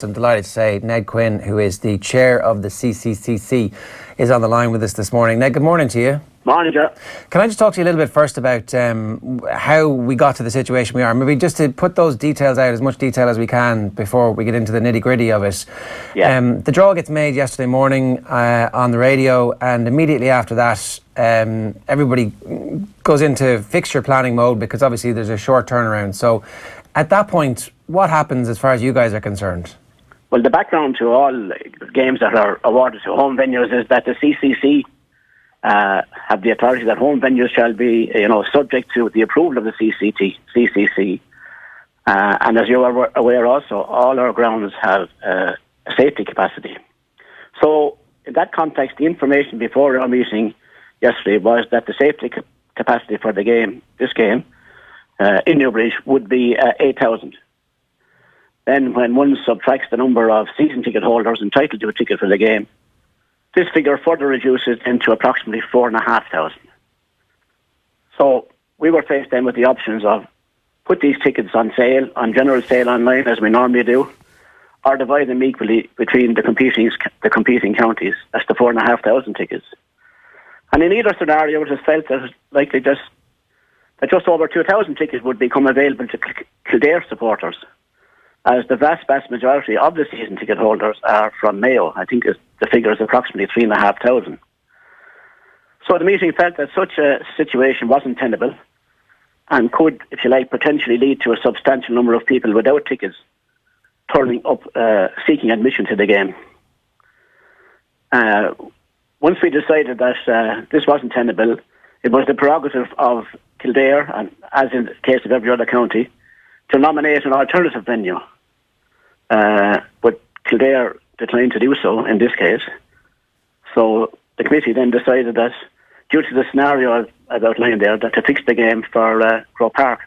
I'm delighted to say Ned Quinn, who is the chair of the CCCC, is on the line with us this morning. Ned, good morning to you. Morning, Joe. Can I just talk to you a little bit first about how we got to the situation we are? Maybe just to put those details out, as much detail as we can, before we get into the nitty-gritty of it. Yeah. The draw gets made yesterday morning on the radio, and immediately after that, everybody goes into fixture planning mode because obviously there's a short turnaround. So at that point, what happens as far as you guys are concerned? Well, the background to all games that are awarded to home venues is that the CCC have the authority that home venues shall be, subject to the approval of the CCC. And as you are aware also, all our grounds have a safety capacity. So in that context, the information before our meeting yesterday was that the safety capacity for this game in Newbridge would be 8,000. Then when one subtracts the number of season ticket holders entitled to a ticket for the game, this figure further reduces into approximately 4,500. So we were faced then with the options of put these tickets on sale, on general sale online as we normally do, or divide them equally between the competing counties. That's the 4,500 tickets. And in either scenario, it was felt that it was likely that just over 2,000 tickets would become available to Kildare supporters, as the vast majority of the season ticket holders are from Mayo. I think the figure is approximately 3,500. So the meeting felt that such a situation wasn't tenable and could, if you like, potentially lead to a substantial number of people without tickets turning up seeking admission to the game. Once we decided that this wasn't tenable, it was the prerogative of Kildare, and as in the case of every other county, to nominate an alternative venue. But Kildare declined to do so in this case. So the committee then decided that, due to the scenario I've outlined there, that to fix the game for Croke Park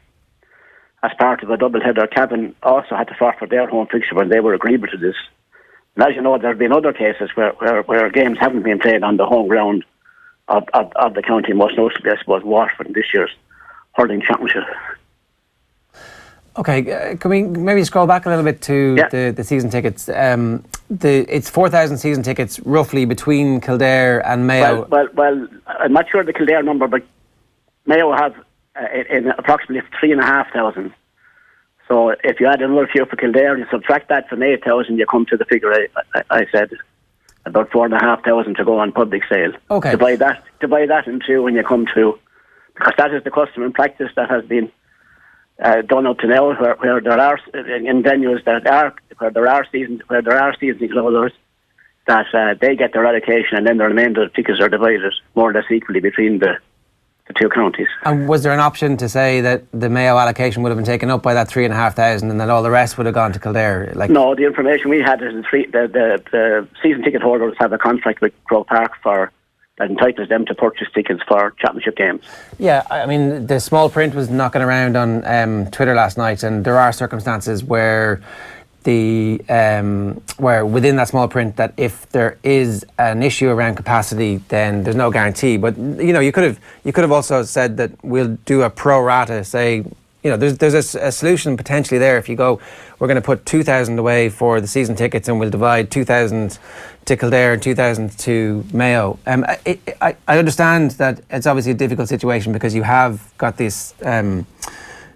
as part of a double-header. Cavan also had to forfeit their home fixture when they were agreeable to this. And as you know, there have been other cases where games haven't been played on the home ground of the county, most notably, I suppose, Waterford in this year's hurling championship. Okay, can we maybe scroll back a little bit to the season tickets? It's 4,000 season tickets roughly between Kildare and Mayo. Well, I'm not sure of the Kildare number, but Mayo have in approximately 3,500. So if you add another few for Kildare, you subtract that from 8,000, you come to the figure I said, about 4,500 to go on public sale. Okay. Divide that in two when you come to, because that is the custom and practice that has been done up to now, where there are in venues where there are season ticket holders, that they get their allocation, and then the remainder of tickets are divided more or less equally between the two counties. And was there an option to say that the Mayo allocation would have been taken up by that 3,500 and that all the rest would have gone to Kildare? No, the information we had is the season ticket holders have a contract with Croke Park that entitles them to purchase tickets for championship games. Yeah, I mean, the small print was knocking around on Twitter last night, and there are circumstances where where within that small print that if there is an issue around capacity, then there's no guarantee. But you could have also said that we'll do a pro rata, say, there's a solution potentially there. If you go, we're going to put 2,000 away for the season tickets, and we'll divide 2,000 to Kildare and 2,000 to Mayo. I understand that it's obviously a difficult situation because you have got these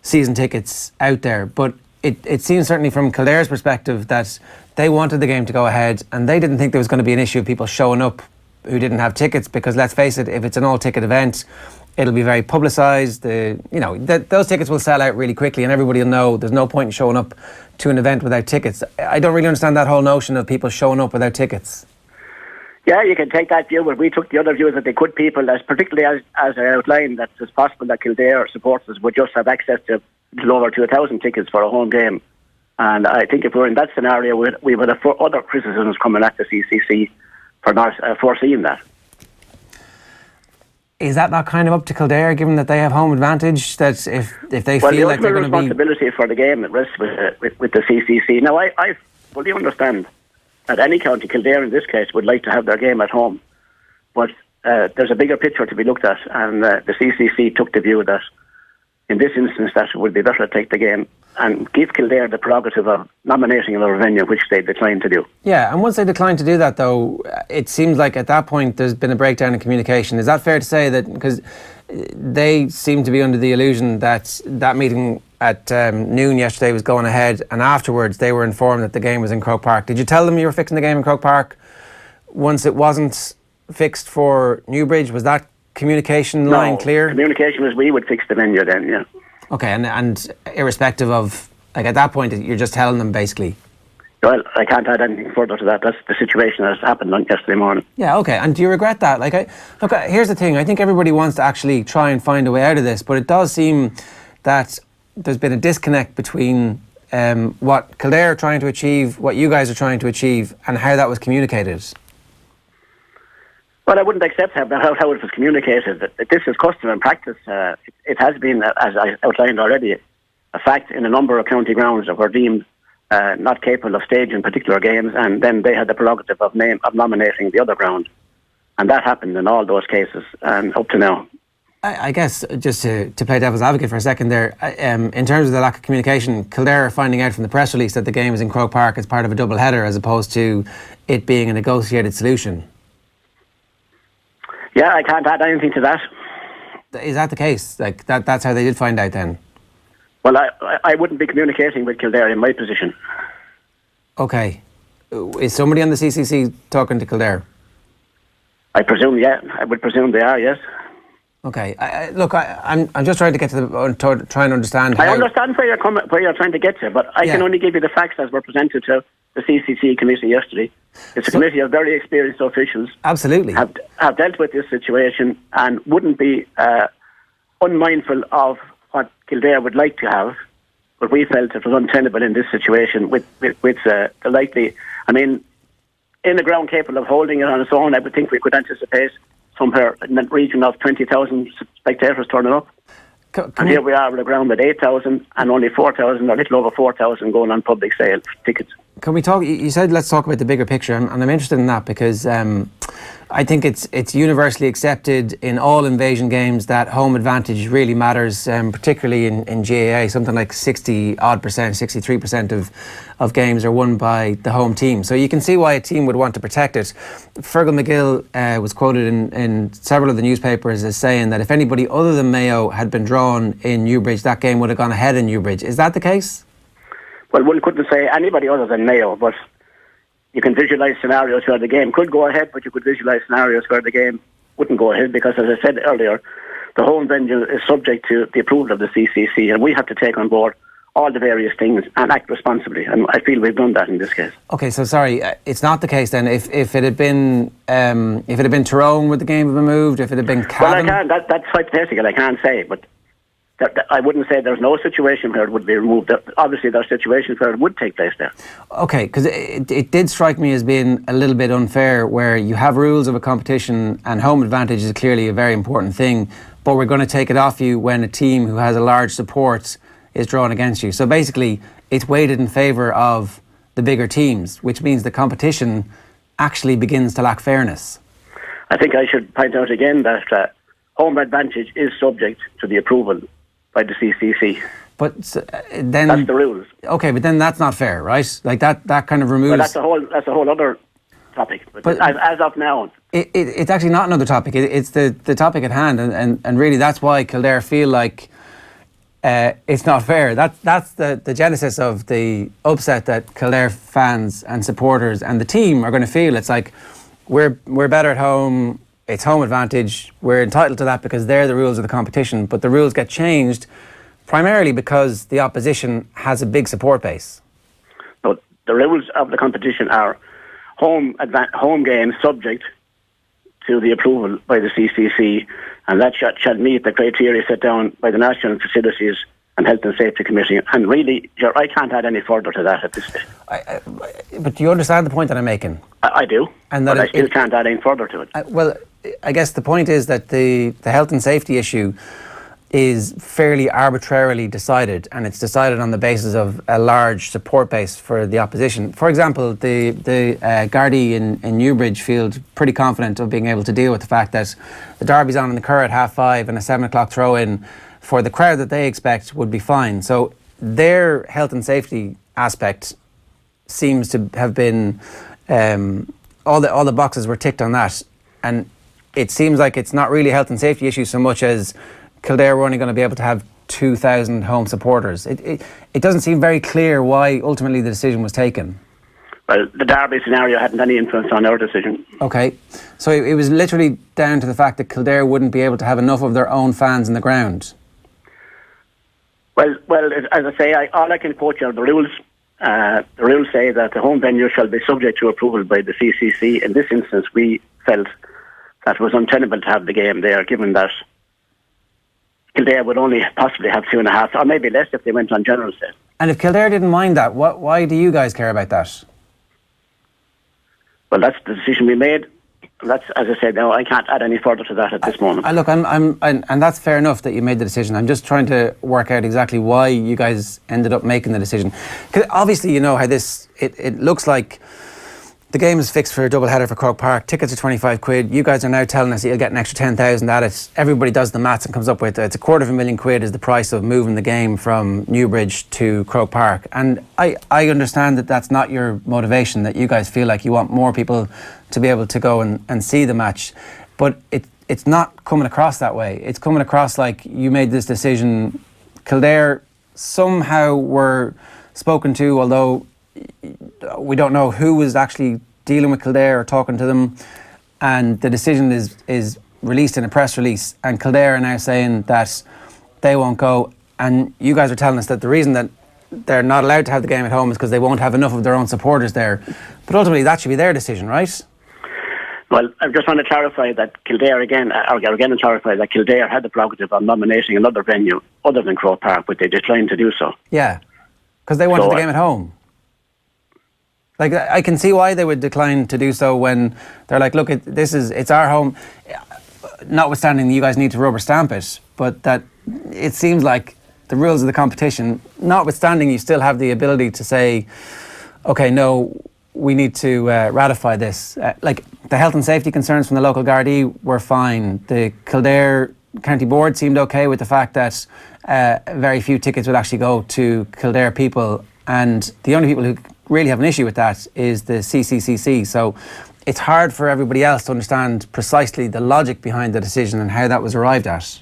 season tickets out there, but it seems certainly from Kildare's perspective that they wanted the game to go ahead, and they didn't think there was going to be an issue of people showing up who didn't have tickets, because let's face it, if it's an all-ticket event, it'll be very publicised. Those tickets will sell out really quickly, and everybody will know there's no point in showing up to an event without tickets. I don't really understand that whole notion of people showing up without tickets. Yeah, you can take that view, but we took the other view that they could people, particularly as I outlined, that it's possible that Kildare supporters would just have access to over 2,000 tickets for a home game. And I think if we're in that scenario, we would have other criticisms coming at the CCC for not foreseeing that. Is that not kind of up to Kildare, given that they have home advantage, that if they feel like they're going to be... responsibility for the game rests with the CCC. Now, I fully understand that any county, Kildare in this case, would like to have their game at home. But there's a bigger picture to be looked at, and the CCC took the view that in this instance that it would be better to take the game and give Kildare the prerogative of nominating another venue, which they declined to do. Yeah, and once they declined to do that, though, it seems like at that point there's been a breakdown in communication. Is that fair to say that, because they seem to be under the illusion that that meeting at noon yesterday was going ahead, and afterwards they were informed that the game was in Croke Park. Did you tell them you were fixing the game in Croke Park once it wasn't fixed for Newbridge? Was that communication line clear? Communication was we would fix the venue then, yeah. Okay, and irrespective of, like, at that point, you're just telling them basically? Well, I can't add anything further to that. That's the situation that happened on yesterday morning. Yeah, okay. And do you regret that? Like, here's the thing. I think everybody wants to actually try and find a way out of this, but it does seem that there's been a disconnect between what Kildare are trying to achieve, what you guys are trying to achieve, and how that was communicated. Well, I wouldn't accept how it was communicated. This is custom and practice. It has been, as I outlined already, a fact in a number of county grounds that were deemed not capable of staging particular games, and then they had the prerogative of nominating the other ground. And that happened in all those cases, and up to now. I guess, just to play devil's advocate for a second there, in terms of the lack of communication, Kildare are finding out from the press release that the game is in Croke Park as part of a double header, as opposed to it being a negotiated solution. Yeah, I can't add anything to that. Is that the case? Like, that's how they did find out then? Well, I wouldn't be communicating with Kildare in my position. Okay. Is somebody on the CCC talking to Kildare? I presume, yeah. I would presume they are, yes. Okay. I'm just trying to get to try and understand. I understand where you're trying to get to, but I can only give you the facts as were presented to the CCC committee yesterday. It's a committee of very experienced officials. Absolutely. Have dealt with this situation and wouldn't be unmindful of what Kildare would like to have, but we felt it was untenable in this situation with the likely, I mean, in the ground capable of holding it on its own. I would think we could anticipate somewhere in the region of 20,000 spectators turning up. And here we are with a ground with 8,000 and only 4,000, or a little over 4,000 going on public sale tickets. Can we talk, you said let's talk about the bigger picture, and I'm interested in that because I think it's universally accepted in all invasion games that home advantage really matters, particularly in GAA. Something like 60-odd percent, 63% of games are won by the home team. So you can see why a team would want to protect it. Fergal McGill was quoted in several of the newspapers as saying that if anybody other than Mayo had been drawn in Newbridge, that game would have gone ahead in Newbridge. Is that the case? Well, one couldn't say anybody other than Mayo, but you can visualise scenarios where the game could go ahead, but you could visualise scenarios where the game wouldn't go ahead because, as I said earlier, the home venue is subject to the approval of the CCC, and we have to take on board all the various things and act responsibly, and I feel we've done that in this case. Okay, so sorry, it's not the case then. If it had been Tyrone, would the game have been moved? If it had been Cavan? Well, that's hypothetical. I can't say, but I wouldn't say there's no situation where it would be removed. Obviously, there are situations where it would take place there. Okay, because it did strike me as being a little bit unfair, where you have rules of a competition and home advantage is clearly a very important thing, but we're going to take it off you when a team who has a large support is drawn against you. So basically, it's weighted in favour of the bigger teams, which means the competition actually begins to lack fairness. I think I should point out again that home advantage is subject to the approval by the CCC. But then that's the rules. Okay, but then that's not fair, right? Like that kind of removes. Well, that's a whole other topic. But as of now, it's actually not another topic. It's the topic at hand, and really that's why Kildare feel like it's not fair. That's the genesis of the upset that Kildare fans and supporters and the team are going to feel. It's like we're better at home. It's home advantage. We're entitled to that because they're the rules of the competition. But the rules get changed primarily because the opposition has a big support base. No, the rules of the competition are home games subject to the approval by the CCC, and that shall meet the criteria set down by the National Facilities and Health and Safety Committee. And really, I can't add any further to that at this stage. But do you understand the point that I'm making? I do, and that I still can't add any further to it. Well, I guess the point is that the health and safety issue is fairly arbitrarily decided, and it's decided on the basis of a large support base for the opposition. For example, the Gardaí in Newbridge feel pretty confident of being able to deal with the fact that the derby's on in the Curragh at 5:30 and a 7 o'clock throw-in for the crowd that they expect would be fine. So their health and safety aspect seems to have been all the boxes were ticked on that, and it seems like it's not really a health and safety issue so much as Kildare were only going to be able to have 2,000 home supporters. It doesn't seem very clear why ultimately the decision was taken. Well, the Derby scenario hadn't any influence on our decision. Okay, so it was literally down to the fact that Kildare wouldn't be able to have enough of their own fans in the ground. Well, as I say, all I can quote you are the rules. The rules say that the home venue shall be subject to approval by the CCC. In this instance, we felt that it was untenable to have the game there, given that Kildare would only possibly have 2.5, or maybe less if they went on general set. And if Kildare didn't mind that, why do you guys care about that? Well, that's the decision we made. That's, as I said, no, I can't add any further to that at this moment. Look, and that's fair enough that you made the decision. I'm just trying to work out exactly why you guys ended up making the decision. 'Cause obviously, you know how it looks like the game is fixed for a double header for Croke Park. Tickets are 25 quid. You guys are now telling us that you'll get an extra 10,000 at it. Everybody does the maths and comes up with it's £250,000 is the price of moving the game from Newbridge to Croke Park. And I understand that that's not your motivation, that you guys feel like you want more people to be able to go and see the match. But it's not coming across that way. It's coming across like you made this decision. Kildare somehow were spoken to, although we don't know who was actually dealing with Kildare or talking to them, and the decision is released in a press release, and Kildare are now saying that they won't go, and you guys are telling us that the reason that they're not allowed to have the game at home is because they won't have enough of their own supporters there. But ultimately that should be their decision, right? Well, I just want to clarify that Kildare again clarify that Kildare had the prerogative of nominating another venue other than Croke Park, but they declined to do so. Yeah, because they wanted the game at home. Like, I can see why they would decline to do so when they're like, look, it's our home, notwithstanding you guys need to rubber stamp it, but that it seems like the rules of the competition, notwithstanding you still have the ability to say, okay, no, we need to ratify this. Like, the health and safety concerns from the local Gardaí were fine. The Kildare County Board seemed okay with the fact that very few tickets would actually go to Kildare people, and the only people who really have an issue with that is the CCCC. So it's hard for everybody else to understand precisely the logic behind the decision and how that was arrived at.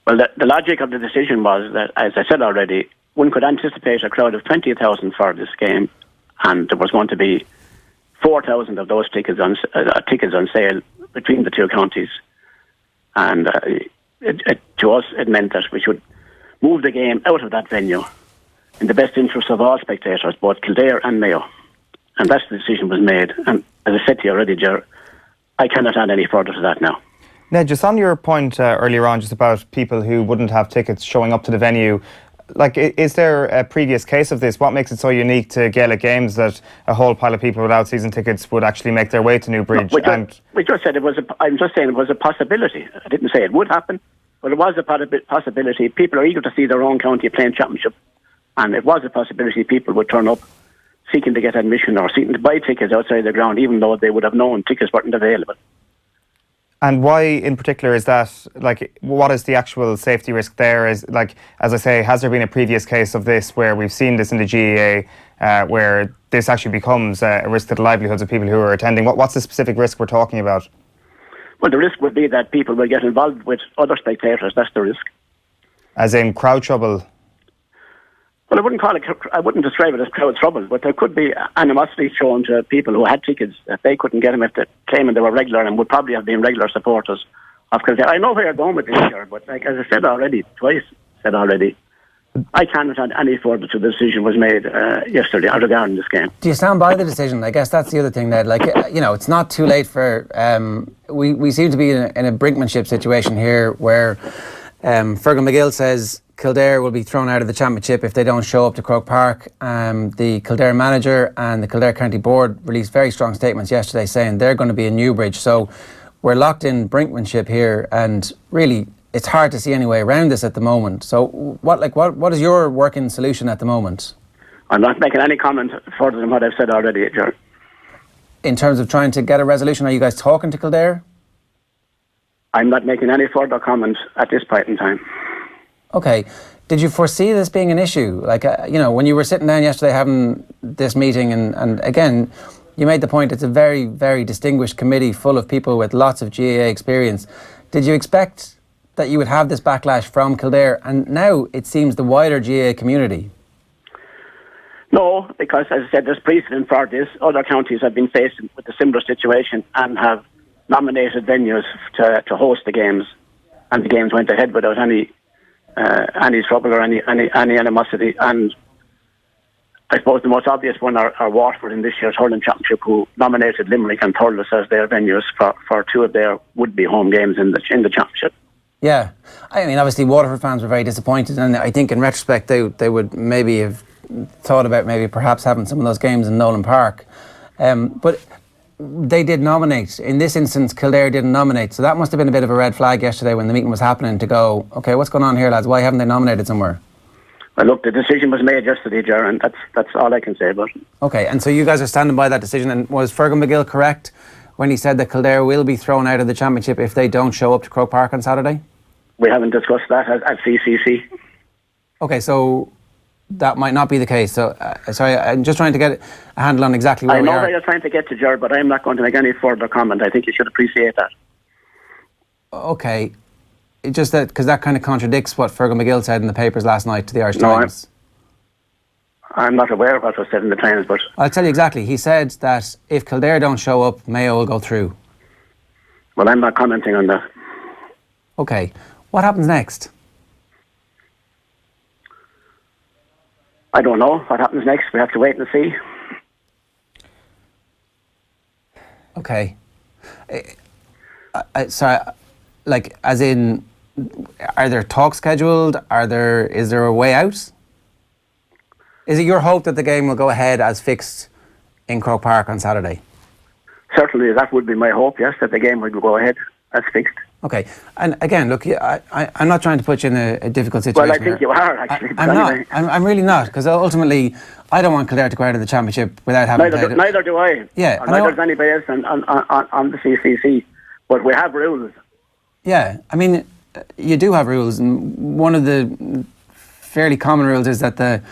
Well, the logic of the decision was that, as I said already, one could anticipate a crowd of 20,000 for this game, and there was going to be 4,000 of those tickets on sale between the two counties. And to us, it meant that we should move the game out of that venue in the best interest of all spectators, both Kildare and Mayo. And that's the decision was made. And as I said to you already, Ger, I cannot add any further to that now. Ned, just on your point earlier on, just about people who wouldn't have tickets showing up to the venue, like, is there a previous case of this? What makes it so unique to Gaelic games that a whole pile of people without season tickets would actually make their way to Newbridge? No, we just said I'm just saying it was a possibility. I didn't say it would happen, but it was a possibility. People are eager to see their own county playing championship, and it was a possibility people would turn up seeking to get admission or seeking to buy tickets outside the ground, even though they would have known tickets weren't available. And why in particular is that? Like, what is the actual safety risk there? Is, like, as I say, has there been a previous case of this where we've seen this in the GAA where this actually becomes a risk to the livelihoods of people who are attending? What's the specific risk we're talking about? Well, the risk would be that people will get involved with other spectators. That's the risk. As in crowd trouble? Well, I wouldn't describe it as crowd trouble, but there could be animosity shown to people who had tickets that they couldn't get them if they claiming they were regular and would probably have been regular supporters of Kildare. I know where you're going with this here, but like, as I said already, I can't add any further to the decision was made yesterday regarding this game. Do you stand by the decision? I guess that's the other thing, Ned. Like, you know, it's not too late for... we seem to be in a brinkmanship situation here where Fergal McGill says Kildare will be thrown out of the championship if they don't show up to Croke Park. The Kildare manager and the Kildare County Board released very strong statements yesterday saying they're going to be in Newbridge. So we're locked in brinkmanship here, and really it's hard to see any way around this at the moment. So what is your working solution at the moment? I'm not making any comment further than what I've said already, Ger. In terms of trying to get a resolution, are you guys talking to Kildare? I'm not making any further comments at this point in time. Okay. Did you foresee this being an issue? Like, when you were sitting down yesterday having this meeting, and again, you made the point it's a very, very distinguished committee full of people with lots of GAA experience. Did you expect that you would have this backlash from Kildare and now it seems the wider GAA community? No, because as I said, there's precedent for this. Other counties have been faced with a similar situation and have nominated venues to host the games, and the games went ahead without any trouble or any animosity. And I suppose the most obvious one are Waterford in this year's hurling championship, who nominated Limerick and Thurles as their venues for two of their would-be home games in the championship. Yeah, I mean, obviously Waterford fans were very disappointed, and I think in retrospect they would maybe have thought about perhaps having some of those games in Nolan Park, but they did nominate. In this instance, Kildare didn't nominate, so that must have been a bit of a red flag yesterday when the meeting was happening, to go, okay, what's going on here, lads? Why haven't they nominated somewhere? Well, look, the decision was made yesterday, Ger, and that's all I can say about it. Okay, and so you guys are standing by that decision, and was Fergal McGill correct when he said that Kildare will be thrown out of the championship if they don't show up to Croke Park on Saturday? We haven't discussed that at CCC. Okay, so that might not be the case. So, sorry, I'm just trying to get a handle on exactly where we are. I know where you're trying to get to, Ger, but I'm not going to make any further comment. I think you should appreciate that. Okay. It's just that, because that kind of contradicts what Fergal McGill said in the papers last night to the Irish Times. I'm not aware of what was said in the Times, but... I'll tell you exactly. He said that if Kildare don't show up, Mayo will go through. Well, I'm not commenting on that. Okay. What happens next? I don't know what happens next. We have to wait and see. Okay. Sorry, like, as in, are there talks scheduled? Is there a way out? Is it your hope that the game will go ahead as fixed in Croke Park on Saturday? Certainly, that would be my hope, yes, that the game would go ahead as fixed. Okay, and again, look, I'm not trying to put you in a difficult situation. Well, I think you are, actually. I'm not. I'm really not, because ultimately, I don't want Kildare to go out of the championship without having played it. Neither do I. Yeah, neither does anybody else on the CCC. But we have rules. Yeah, I mean, you do have rules, and one of the fairly common rules is that the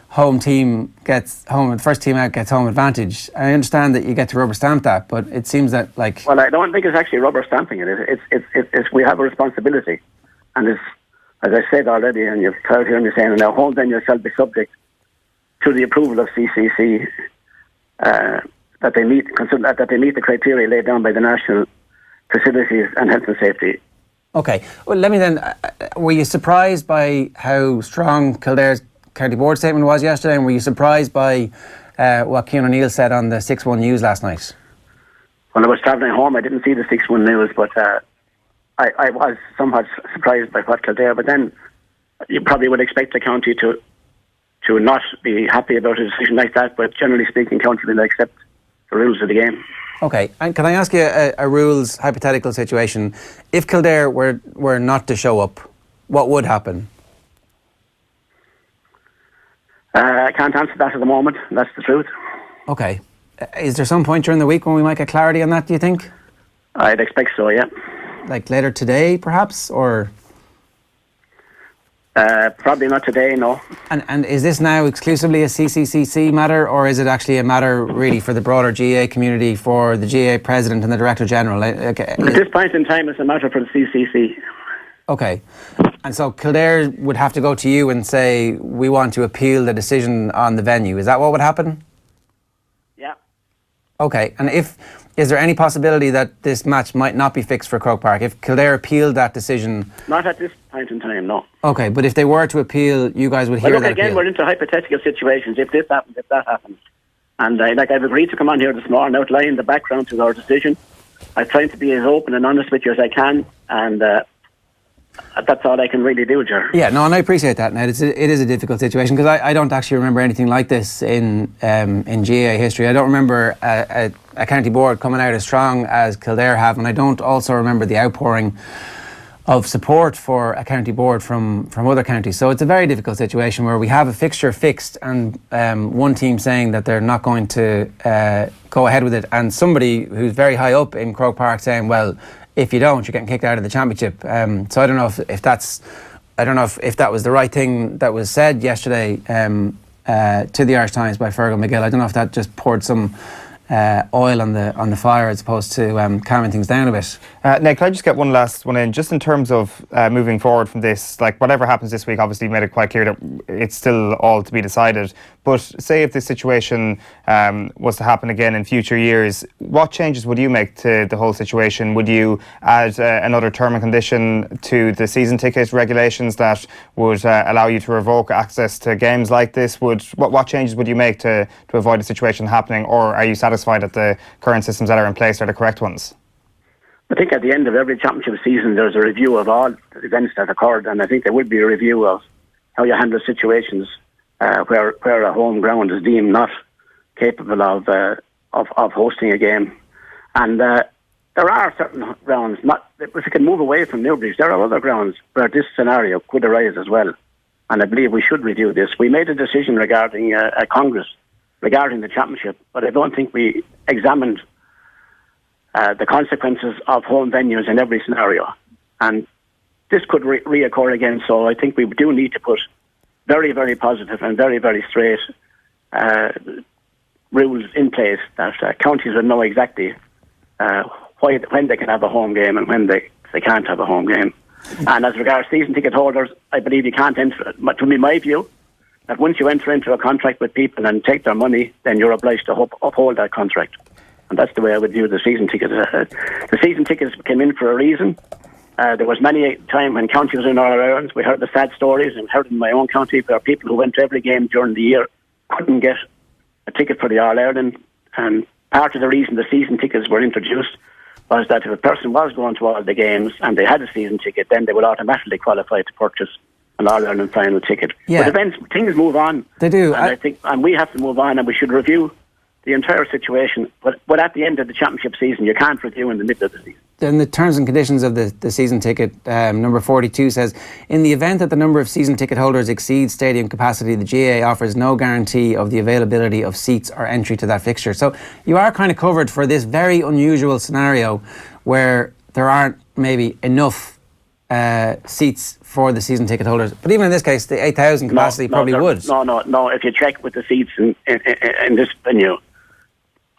home team gets home, the first team out gets home advantage. I understand that you get to rubber stamp that, but it seems that, like... Well, I don't think it's actually rubber stamping it. It's we have a responsibility. And it's, as I said already, and you've heard me saying, now home venues shall be subject to the approval of CCC, that they meet the criteria laid down by the National Facilities and Health and Safety. Okay, well, let me then... were you surprised by how strong Kildare's County Board statement was yesterday, and were you surprised by what Cian O'Neill said on the 6-1 news last night? When I was travelling home, I didn't see the 6-1 news, but I was somewhat surprised by what Kildare. But then you probably would expect the county to not be happy about a decision like that, but generally speaking, county will accept the rules of the game. Okay, and can I ask you a rules hypothetical situation? If Kildare were not to show up, what would happen? I can't answer that at the moment. That's the truth. Okay. Is there some point during the week when we might get clarity on that, do you think? I'd expect so, yeah. Like later today, perhaps, or...? Probably not today, no. And is this now exclusively a CCCC matter, or is it actually a matter really for the broader GAA community, for the GAA President and the Director General? At this point in time, it's a matter for the CCC. Okay. And so Kildare would have to go to you and say, we want to appeal the decision on the venue. Is that what would happen? Yeah. Okay. And is there any possibility that this match might not be fixed for Croke Park? If Kildare appealed that decision... Not at this point in time, no. Okay, but if they were to appeal, you guys would hear that that again, appeal. We're into hypothetical situations. If this happens, if that happens. And I've agreed to come on here this morning, outline the background to our decision. I'm trying to be as open and honest with you as I can, and... that's all I can really do, Ger. Yeah, no, and I appreciate that, Ned. It is a difficult situation, because I don't actually remember anything like this in GAA history. I don't remember a county board coming out as strong as Kildare have, and I don't also remember the outpouring of support for a county board from other counties. So it's a very difficult situation where we have a fixture fixed and one team saying that they're not going to go ahead with it, and somebody who's very high up in Croke Park saying, well, if you don't, you're getting kicked out of the championship. So I don't know if that's I don't know if that was the right thing that was said yesterday to the Irish Times by Fergal McGill. I don't know if that just poured some oil on the fire as opposed to calming things down a bit. Nick, can I just get one last one in? Just in terms of moving forward from this, like whatever happens this week, obviously you made it quite clear that it's still all to be decided. But say if this situation was to happen again in future years, what changes would you make to the whole situation? Would you add another term and condition to the season ticket regulations that would allow you to revoke access to games like this? What changes would you make to avoid a situation happening, or are you satisfied that the current systems that are in place are the correct ones? I think at the end of every championship season, there's a review of all events that occurred, and I think there would be a review of how you handle situations where a home ground is deemed not capable of hosting a game. And there are certain grounds, if we can move away from Newbridge, there are other grounds where this scenario could arise as well. And I believe we should review this. We made a decision regarding a Congress regarding the championship, but I don't think we examined the consequences of home venues in every scenario. And this could reoccur again, so I think we do need to put very, very positive and very, very straight rules in place that counties will know exactly when they can have a home game and when they can't have a home game. And as regards season ticket holders, I believe you can't enter, to be my view, that once you enter into a contract with people and take their money, then you're obliged to uphold that contract. And that's the way I would view the season tickets. The season tickets came in for a reason. There was many a time when county was in All Ireland, we heard the sad stories, and heard in my own county where people who went to every game during the year couldn't get a ticket for the All Ireland. And part of the reason the season tickets were introduced was that if a person was going to all the games and they had a season ticket, then they would automatically qualify to purchase an All Ireland final ticket. Yeah. But things move on. They do. And we have to move on, and we should review the entire situation. But at the end of the championship season, you can't review in the middle of the season. Then the terms and conditions of the season ticket, number 42 says, in the event that the number of season ticket holders exceeds stadium capacity, the GAA offers no guarantee of the availability of seats or entry to that fixture. So you are kind of covered for this very unusual scenario where there aren't maybe enough seats for the season ticket holders. But even in this case, the 8,000 capacity probably would. No. If you check with the seats in this venue,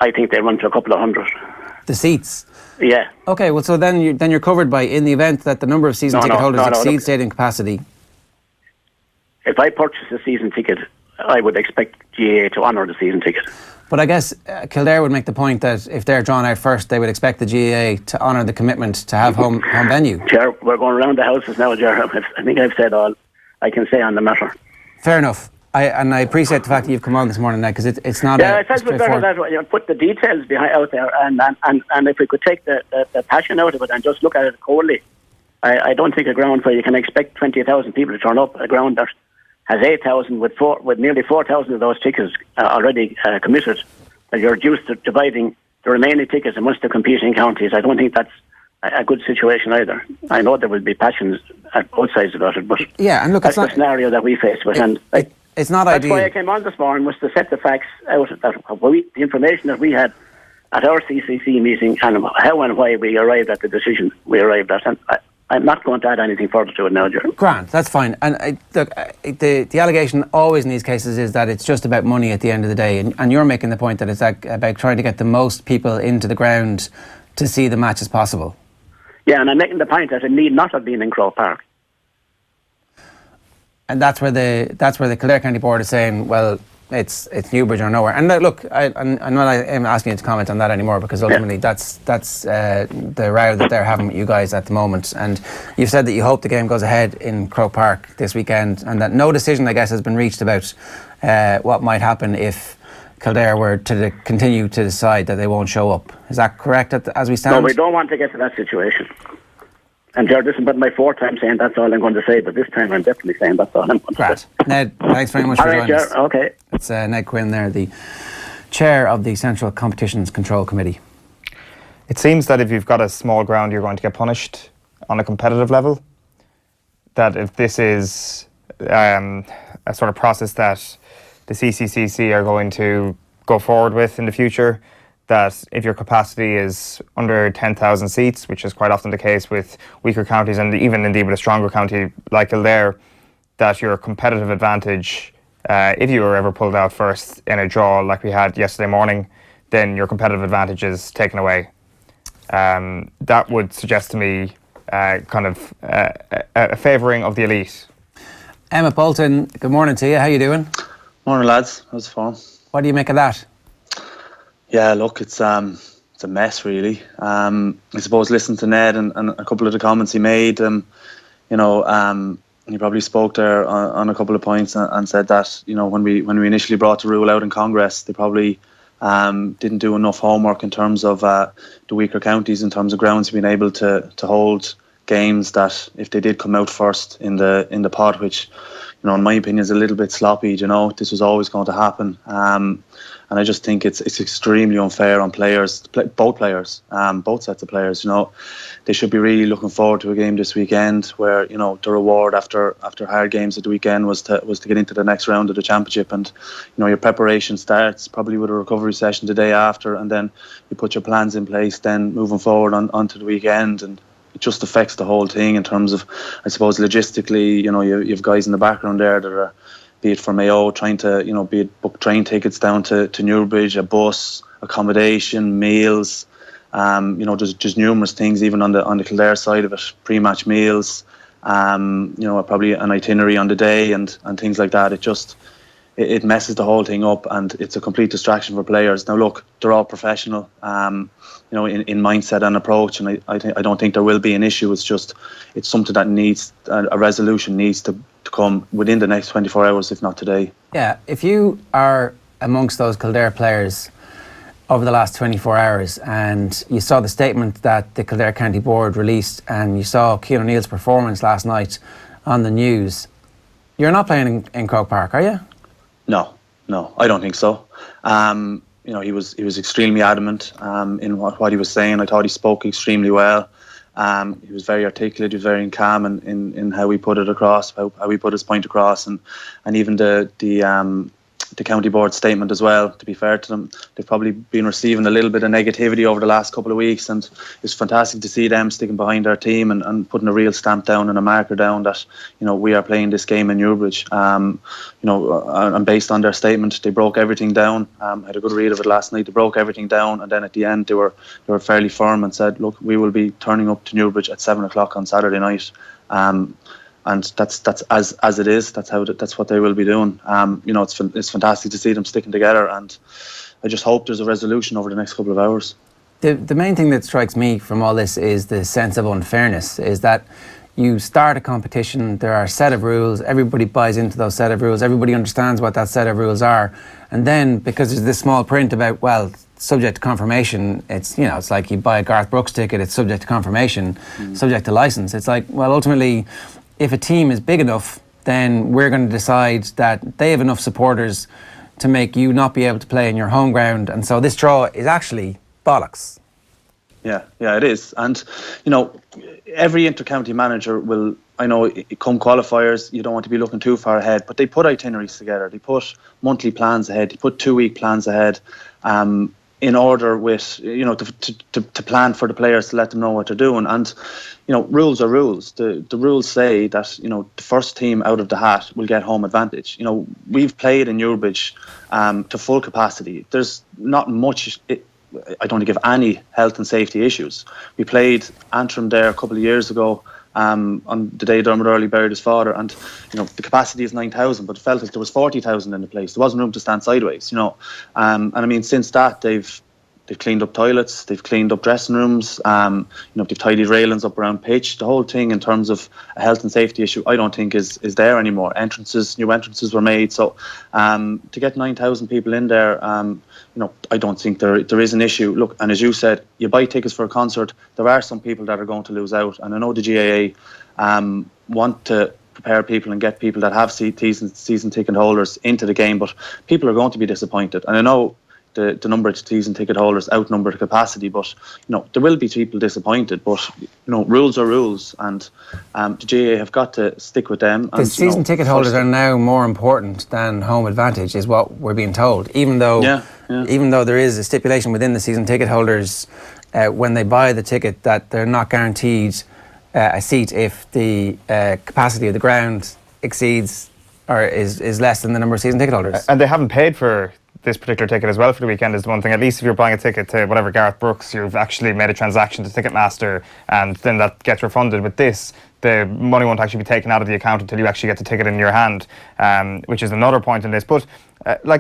I think they run to a couple of hundred. The seats? Yeah. Okay, well, so then you're covered by, in the event that the number of season ticket holders exceeds stadium capacity. If I purchase a season ticket, I would expect GAA to honour the season ticket. But I guess Kildare would make the point that if they're drawn out first, they would expect the GAA to honour the commitment to have home venue. Chair, we're going around the houses now, Chair. I think I've said all I can say on the matter. Fair enough. I appreciate the fact that you've come on this morning, because it's not. Yeah, it says better that put the details out there, and if we could take the passion out of it and just look at it coldly, I don't think a ground where you can expect 20,000 people to turn up, a ground that has 8,000 with nearly 4,000 of those tickets already committed, that you're reduced to dividing the remaining tickets amongst the competing counties. I don't think that's a good situation either. I know there will be passions at both sides about it, but yeah, and look, that's the scenario that we face with. It's not ideal. That's why I came on this morning, was to set the facts out, that the information that we had at our CCC meeting and how and why we arrived at the decision we arrived at. And I'm not going to add anything further to it now, Jerry. Grant, that's fine. And the allegation always in these cases is that it's just about money at the end of the day. And you're making the point that it's about trying to get the most people into the ground to see the match as possible. Yeah, and I'm making the point that it need not have been in Croke Park. And that's where the Kildare County Board is saying, well, it's Newbridge or nowhere. And look, I'm not asking you to comment on that anymore, because ultimately that's the row that they're having with you guys at the moment. And you've said that you hope the game goes ahead in Croke Park this weekend, and that no decision, I guess, has been reached about what might happen if Kildare were to continue to decide that they won't show up. Is that correct as we stand? No, we don't want to get to that situation. And Jared, this is but my fourth time saying that's all I'm going to say, but this time I'm definitely saying that's all I'm going to say. Ned, thanks very much for joining us. Okay. It's Ned Quinn there, the chair of the Central Competitions Control Committee. It seems that if you've got a small ground, you're going to get punished on a competitive level. That if this is a sort of process that the CCCC are going to go forward with in the future, that if your capacity is under 10,000 seats, which is quite often the case with weaker counties and even indeed with a stronger county like Kildare, that your competitive advantage, if you were ever pulled out first in a draw like we had yesterday morning, then your competitive advantage is taken away. That would suggest to me kind of a favouring of the elite. Emmet Bolton, good morning to you. How you doing? Morning, lads. How's it going? What do you make of that? Yeah, look, it's a mess, really. I suppose listening to Ned and a couple of the comments he made, he probably spoke there on a couple of points and said that, when we initially brought the rule out in Congress, they probably didn't do enough homework in terms of the weaker counties, in terms of grounds being able to hold games that if they did come out first in the pod, which, in my opinion, is a little bit sloppy. This was always going to happen. And I just think it's extremely unfair on players, both sets of players. They should be really looking forward to a game this weekend where, the reward after hard games at the weekend was to get into the next round of the championship. And, your preparation starts probably with a recovery session the day after, and then you put your plans in place then moving forward onto the weekend. And it just affects the whole thing in terms of, I suppose, logistically. You have guys in the background there that are, be it for Mayo, trying to, be it book train tickets down to Newbridge, a bus, accommodation, meals. There's just numerous things, even on the Kildare side of it, pre-match meals, probably an itinerary on the day and things like that. It messes the whole thing up, and it's a complete distraction for players. Now, look, they're all professional, in mindset and approach, and I don't think there will be an issue. It's something that needs a resolution needs to come within the next 24 hours, if not today. Yeah, if you are amongst those Kildare players over the last 24 hours and you saw the statement that the Kildare County Board released and you saw Cian O'Neill's performance last night on the news, you're not playing in Croke Park, are you? No, I don't think so. He was extremely adamant in what he was saying. I thought he spoke extremely well. He was very articulate. He was very calm in how he put it across, how he put his point across, and even the county board statement as well. To be fair to them, they've probably been receiving a little bit of negativity over the last couple of weeks, and it's fantastic to see them sticking behind our team and putting a real stamp down and a marker down that we are playing this game in Newbridge. And based on their statement, they broke everything down. I had a good read of it last night. They broke everything down, and then at the end they were fairly firm and said, "Look, we will be turning up to Newbridge at 7:00 on Saturday night." And that's as it is. That's what they will be doing. It's fantastic to see them sticking together, and I just hope there's a resolution over the next couple of hours. The main thing that strikes me from all this is the sense of unfairness. Is that you start a competition, there are a set of rules, everybody buys into those set of rules, everybody understands what that set of rules are, and then because there's this small print about, well, subject to confirmation, it's like you buy a Garth Brooks ticket, it's subject to confirmation, subject to license. It's like, well, ultimately, if a team is big enough, then we're going to decide that they have enough supporters to make you not be able to play in your home ground. And so this draw is actually bollocks. Yeah, it is. And, every inter-county manager will, come qualifiers, you don't want to be looking too far ahead, but they put itineraries together. They put monthly plans ahead. They put 2-week plans ahead in order with, to plan for the players, to let them know what they're doing. And, rules are rules. The rules say that, the first team out of the hat will get home advantage. We've played in Newbridge to full capacity. There's not much... I don't think of any health and safety issues. We played Antrim there a couple of years ago on the day Dermot Early buried his father, and the capacity is 9,000, but it felt like there was 40,000 in the place. There wasn't room to stand sideways, and I mean, since that they've cleaned up toilets, they've cleaned up dressing rooms, they've tidied railings up around pitch. The whole thing in terms of a health and safety issue, I don't think is there anymore. New entrances were made, so to get 9,000 people in there, I don't think there is an issue. Look, and as you said, you buy tickets for a concert, there are some people that are going to lose out, and I know the GAA want to prepare people and get people that have season ticket holders into the game, but people are going to be disappointed. And I know the number of season ticket holders outnumber the capacity. But there will be people disappointed. But rules are rules, and the GAA have got to stick with them. The season ticket holders are now more important than home advantage, is what we're being told. Even though there is a stipulation within the season ticket holders when they buy the ticket that they're not guaranteed a seat if the capacity of the ground exceeds or is less than the number of season ticket holders. And they haven't paid for this particular ticket as well for the weekend is the one thing. At least if you're buying a ticket to whatever Gareth Brooks, you've actually made a transaction to Ticketmaster and then that gets refunded. With this, the money won't actually be taken out of the account until you actually get the ticket in your hand, which is another point in this. But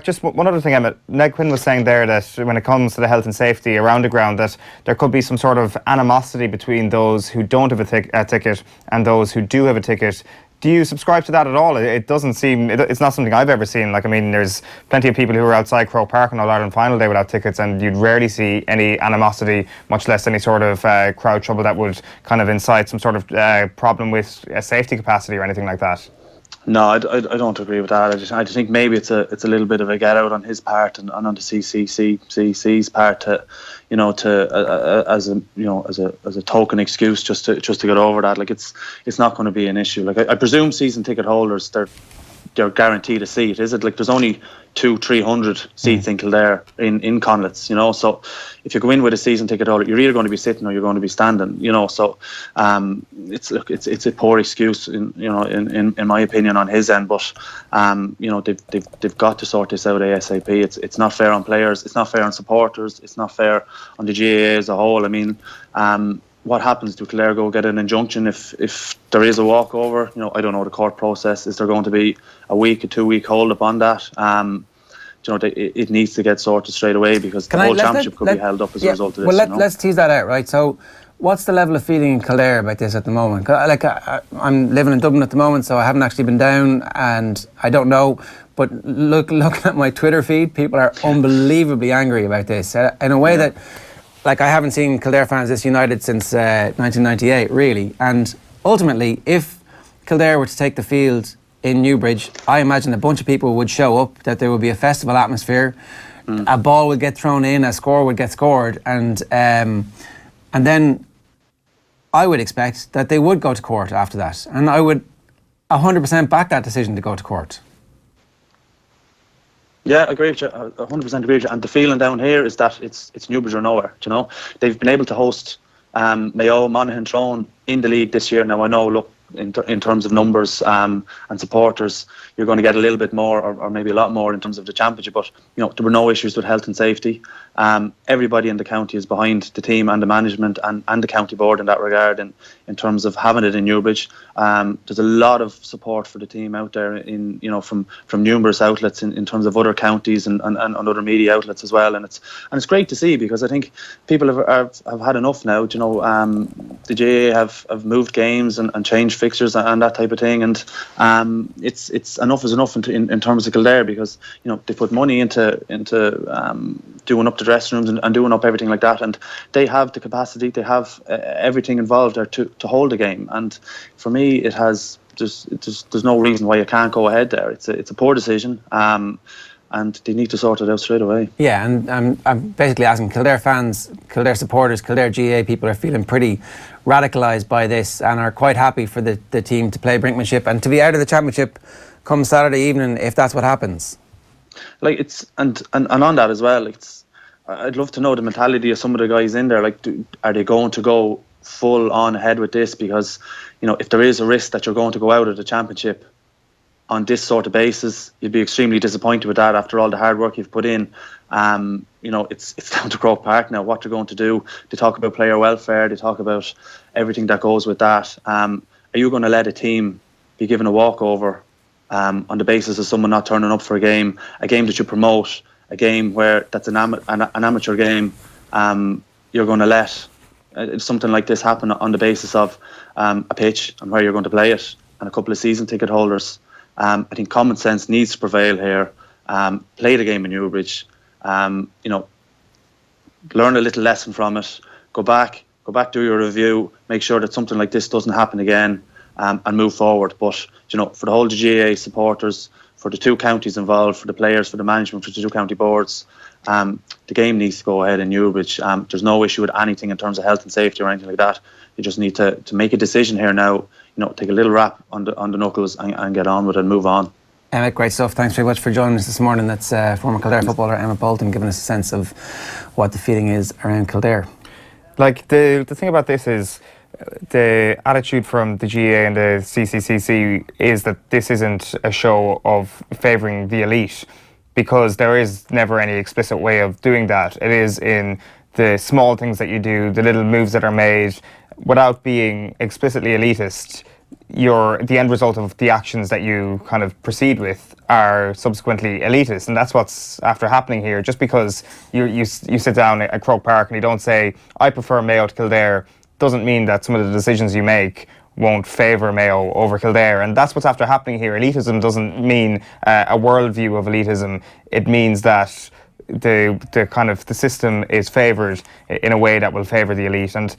just one other thing, Emmet, Ned Quinn was saying there that when it comes to the health and safety around the ground, that there could be some sort of animosity between those who don't have a ticket and those who do have a ticket. Do you subscribe to that at all? It doesn't seem, it's not something I've ever seen. Like, I mean, there's plenty of people who are outside Croke Park on All-Ireland final day without tickets, and you'd rarely see any animosity, much less any sort of crowd trouble that would kind of incite some sort of problem with safety capacity or anything like that. No, I don't agree with that. I just think maybe it's a little bit of a get out on his part and on the CCC's part as a token excuse just to get over that. Like it's not going to be an issue. Like I presume season ticket holders they're guaranteed a seat. Is it like there's only 200-300 seats in Kildare in Conlets, so if you go in with a season ticket holder, you're either going to be sitting or you're going to be standing, so it's a poor excuse in my opinion on his end, but they've got to sort this out ASAP. It's not fair on players, it's not fair on supporters, it's not fair on the GAA as a whole. I mean, what happens? Do Kildare go get an injunction if there is a walkover? I don't know the court process. Is there going to be a 2-week hold up on that? It needs to get sorted straight away because the whole championship could be held up as a result of this. Well, let's tease that out, right? So, what's the level of feeling in Kildare about this at the moment? I'm living in Dublin at the moment, so I haven't actually been down, and I don't know. But looking at my Twitter feed, people are unbelievably angry about this in a way that. Like, I haven't seen Kildare fans this united since 1998, really. And ultimately, if Kildare were to take the field in Newbridge, I imagine a bunch of people would show up, that there would be a festival atmosphere, a ball would get thrown in, a score would get scored, and then I would expect that they would go to court after that. And I would 100% back that decision to go to court. Yeah, I agree with you. 100% agree with you. And the feeling down here is that it's Newbridge or nowhere. They've been able to host Mayo, Monaghan, Tyrone in the league this year. Now I know, look, in terms of numbers and supporters, you're going to get a little bit more, or maybe a lot more in terms of the championship. But there were no issues with health and safety. Everybody in the county is behind the team and the management and the county board in that regard. And in terms of having it in Newbridge, there's a lot of support for the team out there from numerous outlets in terms of other counties and other media outlets as well. And it's great to see, because I think people have had enough now. The GAA have moved games and changed fixtures and that type of thing, and it's enough is enough in terms of Kildare, because they put money into doing up the dressing rooms and doing up everything like that, and they have the capacity, they have everything involved there to hold the game. And for me, it has there's no reason why you can't go ahead there. It's a poor decision, and they need to sort it out straight away. Yeah, and I'm basically asking Kildare fans, Kildare supporters, Kildare GAA people are feeling pretty radicalised by this and are quite happy for the team to play brinkmanship and to be out of the championship come Saturday evening if that's what happens. Like, it's and on that as well, I'd love to know the mentality of some of the guys in there. Like, are they going to go full on ahead with this? Because if there is a risk that you're going to go out of the championship on this sort of basis, you'd be extremely disappointed with that after all the hard work you've put in. It's down to Croke Park now what they're going to do. They talk about player welfare, they talk about everything that goes with that. Are you going to let a team be given a walkover on the basis of someone not turning up for a game that you promote, a game where that's an amateur game? You're going to let something like this happen on the basis of a pitch and where you're going to play it and a couple of season ticket holders? I think common sense needs to prevail here. Play the game in Newbridge. Learn a little lesson from it. Go back, do your review. Make sure that something like this doesn't happen again, and move forward. But for the whole GAA supporters, for the two counties involved, for the players, for the management, for the two county boards, The game needs to go ahead in Newbridge. There's no issue with anything in terms of health and safety or anything like that. You just need to make a decision here now. Take a little rap on the knuckles and get on with it and move on. Emmet, great stuff. Thanks very much for joining us this morning. That's former Kildare footballer Emmet Bolton giving us a sense of what the feeling is around Kildare. Like, the thing about this is the attitude from the GAA and the CCCC is that this isn't a show of favouring the elite, because there is never any explicit way of doing that. It is in the small things that you do, the little moves that are made, without being explicitly elitist. The end result of the actions that you kind of proceed with are subsequently elitist, and that's what's after happening here. Just because you sit down at Croke Park and you don't say, I prefer Mayo to Kildare, doesn't mean that some of the decisions you make won't favour Mayo over Kildare, and that's what's after happening here. Elitism doesn't mean a worldview of elitism. It means that the kind of the system is favoured in a way that will favour the elite. And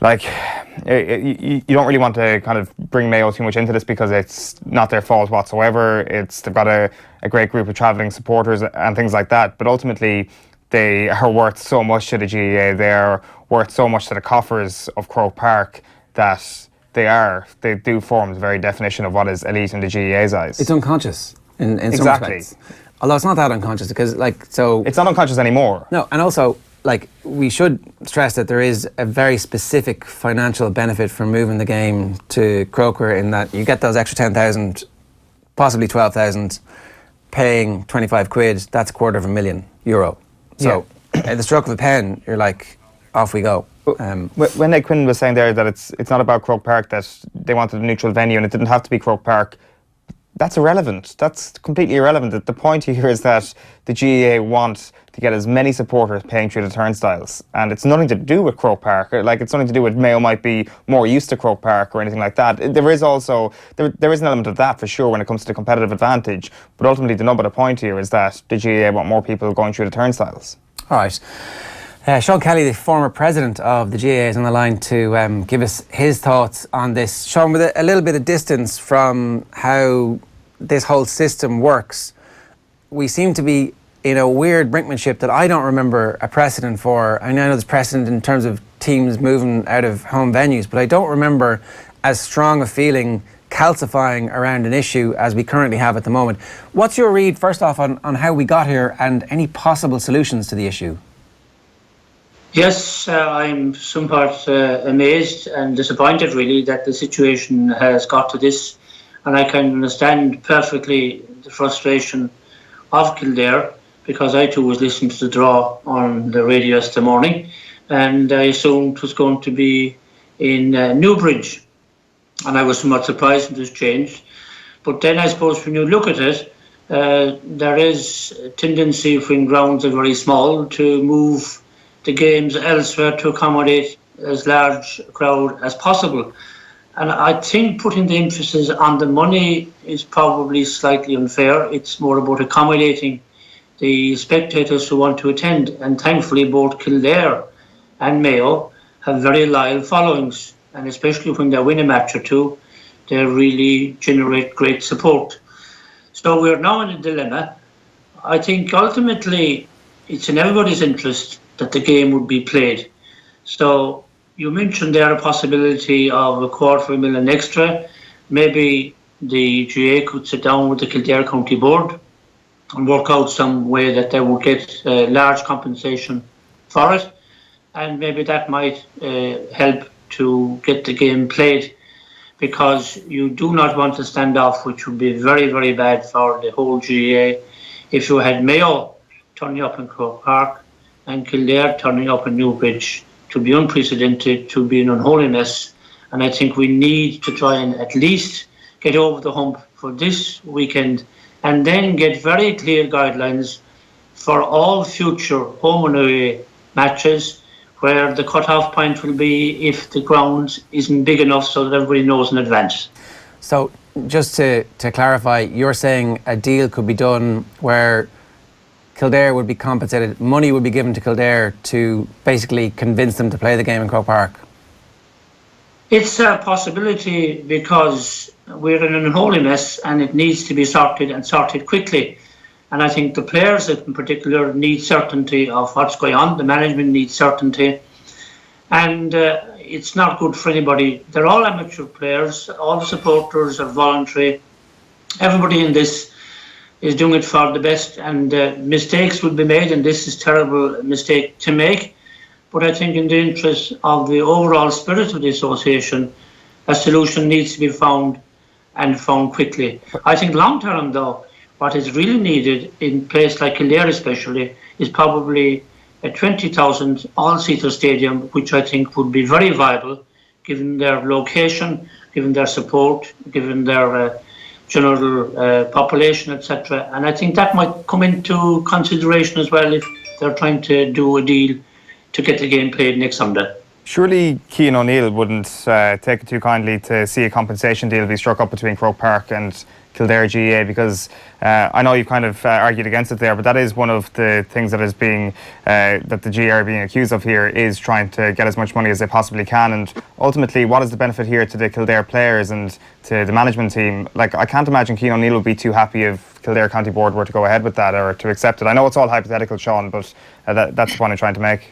like, you don't really want to kind of bring Mayo too much into this, because it's not their fault whatsoever. They've got a great group of travelling supporters and things like that, but ultimately they are worth so much to the GAA. They are worth so much to the coffers of Croke Park that they do form the very definition of what is elite in the GAA's eyes. It's unconscious in some Exactly. respects. Although it's not that unconscious, because it's not unconscious anymore. No, and also, we should stress that there is a very specific financial benefit from moving the game to Croker, in that you get those extra 10,000, possibly 12,000, paying 25 quid, that's €250,000. So at the stroke of a pen, you're like, off we go. When Ned Quinn was saying there that it's not about Croke Park, that they wanted a neutral venue and it didn't have to be Croke Park, that's irrelevant. That's completely irrelevant. The point here is that the GAA want to get as many supporters paying through the turnstiles, and it's nothing to do with Croke Park. It's nothing to do with Mayo might be more used to Croke Park or anything like that. There is also there is an element of that for sure when it comes to the competitive advantage, but ultimately the nub of the point here is that the GAA want more people going through the turnstiles. All right. Sean Kelly, the former president of the GAA, is on the line to give us his thoughts on this. Sean, with a little bit of distance from how this whole system works, we seem to be in a weird brinkmanship that I don't remember a precedent for. I know there's precedent in terms of teams moving out of home venues, but I don't remember as strong a feeling calcifying around an issue as we currently have at the moment. What's your read, first off, on how we got here and any possible solutions to the issue? Yes, I'm somewhat amazed and disappointed, really, that the situation has got to this. And I can understand perfectly the frustration of Kildare, because I too was listening to the draw on the radio yesterday morning, and I assumed it was going to be in Newbridge. And I was somewhat surprised it was changed. But then I suppose when you look at it, there is a tendency when grounds are very small to move the games elsewhere to accommodate as large a crowd as possible. And I think putting the emphasis on the money is probably slightly unfair. It's more about accommodating the spectators who want to attend. And thankfully, both Kildare and Mayo have very loyal followings. And especially when they win a match or two, they really generate great support. So we're now in a dilemma. I think ultimately it's in everybody's interest that the game would be played. So you mentioned there a possibility of $250,000 extra. Maybe the GAA could sit down with the Kildare County Board and work out some way that they would get large compensation for it, and maybe that might help to get the game played, because you do not want a standoff, which would be very, very bad for the whole GAA if you had Mayo turning up in Croke Park and Kildare turning up in Newbridge. To be unprecedented, to be an unholy mess. And I think we need to try and at least get over the hump for this weekend, and then get very clear guidelines for all future home and away matches, where the cut-off point will be if the ground isn't big enough so that everybody knows in advance. So just to clarify, you're saying a deal could be done where Kildare would be compensated, money would be given to Kildare to basically convince them to play the game in Croke Park? It's a possibility, because we're in an unholy mess and it needs to be sorted, and sorted quickly. And I think the players in particular need certainty of what's going on. The management needs certainty. And it's not good for anybody. They're all amateur players. All the supporters are voluntary. Everybody in this is doing it for the best. And mistakes will be made, and this is a terrible mistake to make. But I think in the interest of the overall spirit of the association, a solution needs to be found, and found quickly. I think long term, though, what is really needed in a place like Kildare especially is probably a 20,000 all-seater stadium, which I think would be very viable given their location, given their support, given their general population, etc. And I think that might come into consideration as well if they're trying to do a deal to get the game played next Sunday. Surely Cian O'Neill wouldn't take it too kindly to see a compensation deal be struck up between Croke Park and Kildare GAA, because I know you've kind of argued against it there, but that is one of the things that is being that the GAA are being accused of here, is trying to get as much money as they possibly can. And ultimately, what is the benefit here to the Kildare players and to the management team? Like, I can't imagine Cian O'Neill would be too happy if Kildare County Board were to go ahead with that or to accept it. I know it's all hypothetical, Sean, but that's the point I'm trying to make.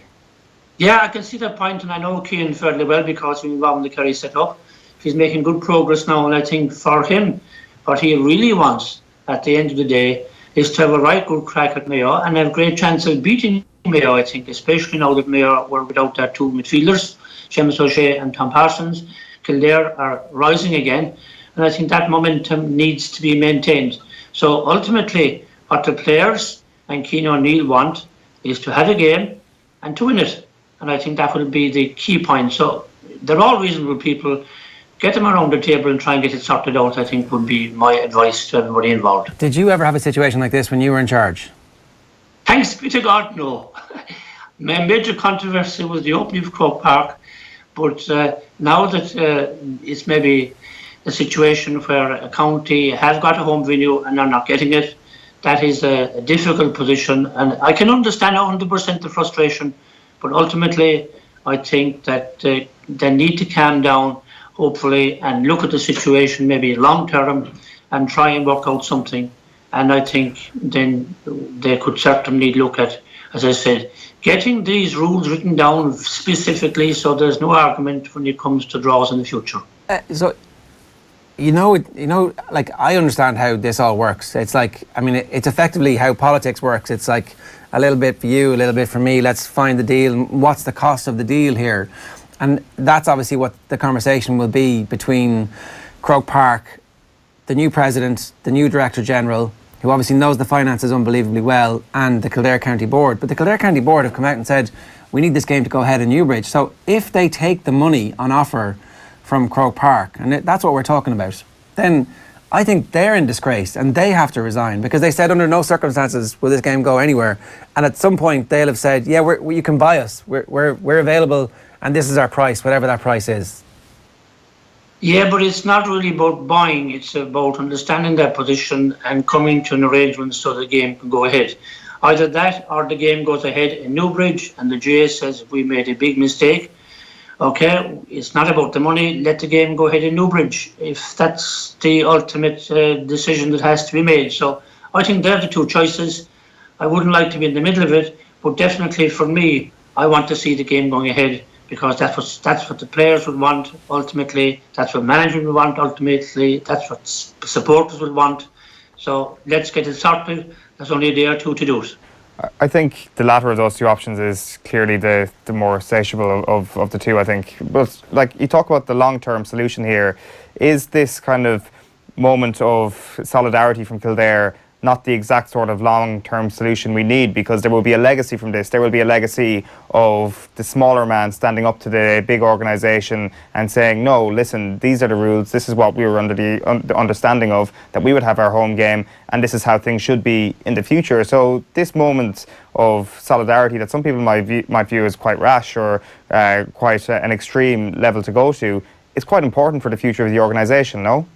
Yeah, I can see that point, and I know Cian fairly well because we're involved in the Kerry set-up. He's making good progress now, and I think for him, what he really wants at the end of the day is to have a right good crack at Mayo and have a great chance of beating Mayo, I think, especially now that Mayo were without their two midfielders, Seamus O'Shea and Tom Parsons. Kildare are rising again, and I think that momentum needs to be maintained. So ultimately, what the players and Cian O'Neill want is to have a game and to win it. And I think that will be the key point. So they're all reasonable people. Get them around the table and try and get it sorted out, I think, would be my advice to everybody involved. Did you ever have a situation like this when you were in charge? Thanks be to God, no. My major controversy was the opening of Croke Park. But now that it's maybe a situation where a county has got a home venue and are not getting it, that is a difficult position. And I can understand 100% the frustration. But ultimately, I think that they need to calm down, hopefully, and look at the situation maybe long term and try and work out something. And I think then they could certainly look at, as I said, getting these rules written down specifically so there's no argument when it comes to draws in the future. So, like, I understand how this all works. It's like, I mean, it's effectively how politics works. It's like a little bit for you, a little bit for me. Let's find the deal. What's the cost of the deal here? And that's obviously what the conversation will be between Croke Park, the new president, the new director general, who obviously knows the finances unbelievably well, and the Kildare County Board. But the Kildare County Board have come out and said, we need this game to go ahead in Newbridge. So if they take the money on offer from Croke Park, and that's what we're talking about, then I think they're in disgrace and they have to resign, because they said under no circumstances will this game go anywhere. And at some point they'll have said, yeah, you can buy us. We're available, and this is our price, whatever that price is. Yeah, but it's not really about buying. It's about understanding their position and coming to an arrangement so the game can go ahead. Either that or the game goes ahead in Newbridge and the GAA says we made a big mistake. Okay, it's not about the money, let the game go ahead in Newbridge, if that's the ultimate decision that has to be made. So I think they're the two choices. I wouldn't like to be in the middle of it, but definitely for me, I want to see the game going ahead, because that's what the players would want ultimately, that's what management would want ultimately, that's what supporters would want. So let's get it sorted. There's only a day or two to do it. I think the latter of those two options is clearly the more satiable of the two, I think. But like, you talk about the long-term solution here. Is this kind of moment of solidarity from Kildare not the exact sort of long-term solution we need? Because there will be a legacy from this. There will be a legacy of the smaller man standing up to the big organisation and saying, no, listen, these are the rules. This is what we were under the understanding of, that we would have our home game, and this is how things should be in the future. So this moment of solidarity that some people might view as quite rash or quite an extreme level to go to is quite important for the future of the organisation, no?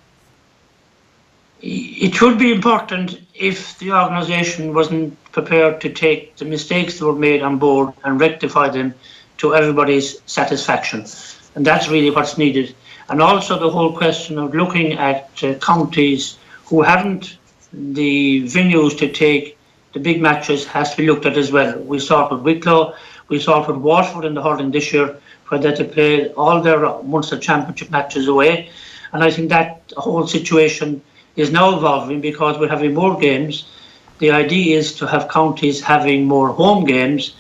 It would be important if the organisation wasn't prepared to take the mistakes that were made on board and rectify them to everybody's satisfaction. And that's really what's needed. And also the whole question of looking at counties who haven't the venues to take the big matches has to be looked at as well. We saw it with Wicklow, we saw it with Waterford in the hurling this year, where they had to play all their Munster Championship matches away. And I think that whole situation is now evolving because we're having more games. The idea is to have counties having more home games,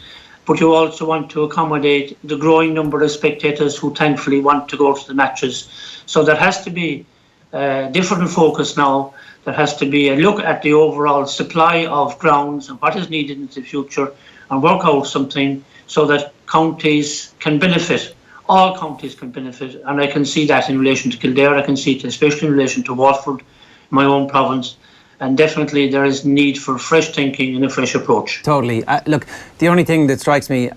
but you also want to accommodate the growing number of spectators who thankfully want to go to the matches. So there has to be a different focus now. There has to be a look at the overall supply of grounds and what is needed in the future, and work out something so that counties can benefit. All counties can benefit, and I can see that in relation to Kildare. I can see it especially in relation to Waterford, my own province. And definitely there is need for fresh thinking and a fresh approach. Totally. Look, the only thing that strikes me,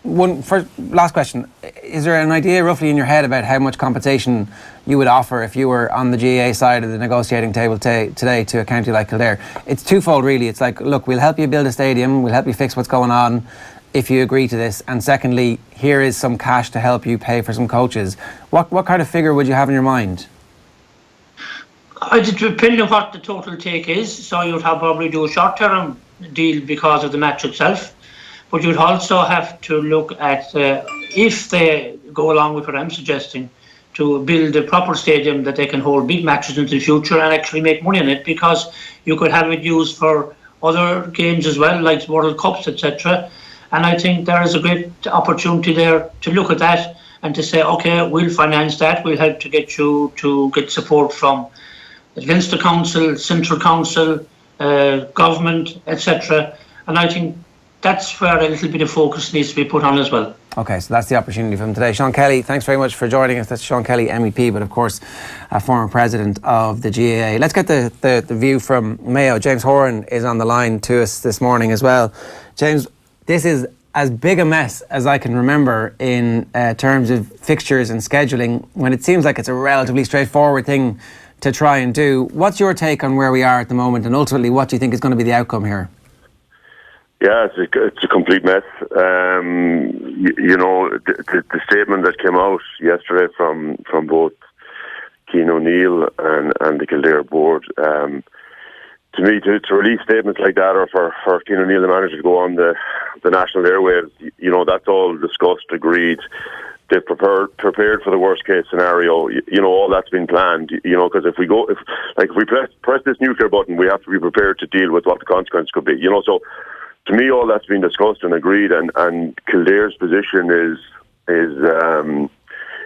last question, is there an idea roughly in your head about how much compensation you would offer if you were on the GAA side of the negotiating table today to a county like Kildare? It's twofold really. It's like, look, we'll help you build a stadium, we'll help you fix what's going on if you agree to this, and secondly, here is some cash to help you pay for some coaches. What kind of figure would you have in your mind? It depends on what the total take is. So you'd have probably do a short-term deal because of the match itself, but you'd also have to look at if they go along with what I'm suggesting, to build a proper stadium that they can hold big matches into the future and actually make money on it, because you could have it used for other games as well, like World Cups, etc. And I think there is a great opportunity there to look at that and to say, okay, we'll finance that, we'll help to get you to get support from Leinster Council, Central Council, government, etc. And I think that's where a little bit of focus needs to be put on as well. Okay, so that's the opportunity for him today. Sean Kelly, thanks very much for joining us. That's Sean Kelly, MEP, but of course, a former president of the GAA. Let's get the view from Mayo. James Horan is on the line to us this morning as well. James, this is as big a mess as I can remember in terms of fixtures and scheduling, when it seems like it's a relatively straightforward thing to try and do. What's your take on where we are at the moment, and ultimately what do you think is going to be the outcome here? Yeah, it's a complete mess. The statement that came out yesterday from both Cian O'Neill and the Kildare board, to me, to release statements like that, or for Cian O'Neill, the manager, to go on the national airwaves, that's all discussed, agreed. They've prepared for the worst case scenario. All that's been planned. Because if we press this nuclear button, we have to be prepared to deal with what the consequence could be. So to me, all that's been discussed and agreed, and Kildare's position is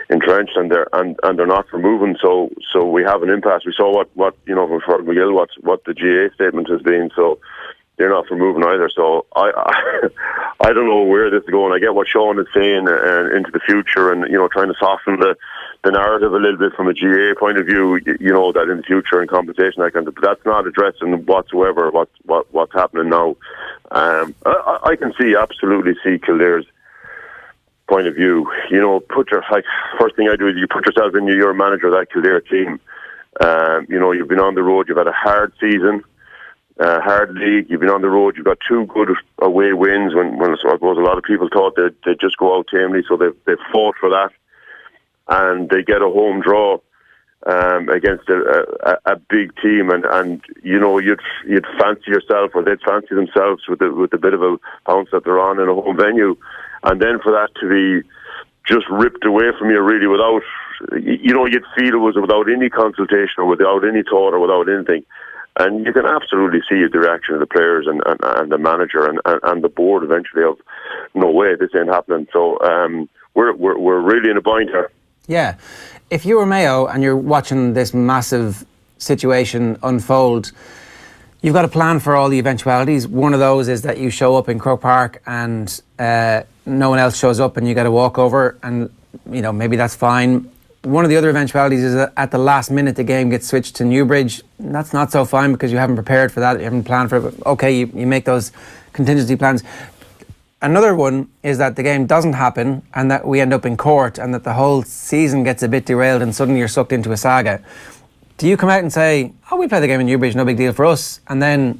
entrenched, and they're not for moving. So we have an impasse. We saw what from McGill what the GAA statement has been. So they're not for moving either. So I don't know where this is going. I get what Sean is saying into the future, and trying to soften the narrative a little bit from a GAA point of view. That in the future and compensation, but that's not addressing whatsoever what's happening now. I can absolutely see Kildare's point of view. First thing I do is you put yourself in. You're a manager of that Kildare team. You've been on the road. You've had a hard season. Hard league. You've been on the road. You've got 2 good away wins. When I suppose a lot of people thought they'd just go out tamely, so they've fought for that, and they get a home draw against a big team, and you'd fancy yourself, or they'd fancy themselves with a bit of a bounce that they're on in a home venue, and then for that to be just ripped away from you, really, without you'd feel it was without any consultation or without any thought or without anything. And you can absolutely see the reaction of the players and the manager and the board eventually of, no way, this ain't happening. So we're really in a bind here. Yeah. If you were Mayo and you're watching this massive situation unfold, you've got a plan for all the eventualities. One of those is that you show up in Croke Park and no one else shows up and you get a walkover, and maybe that's fine. One of the other eventualities is that at the last minute the game gets switched to Newbridge. That's not so fine because you haven't prepared for that, you haven't planned for it. But okay, you make those contingency plans. Another one is that the game doesn't happen and that we end up in court and that the whole season gets a bit derailed and suddenly you're sucked into a saga. Do you come out and say, we play the game in Newbridge, no big deal for us, and then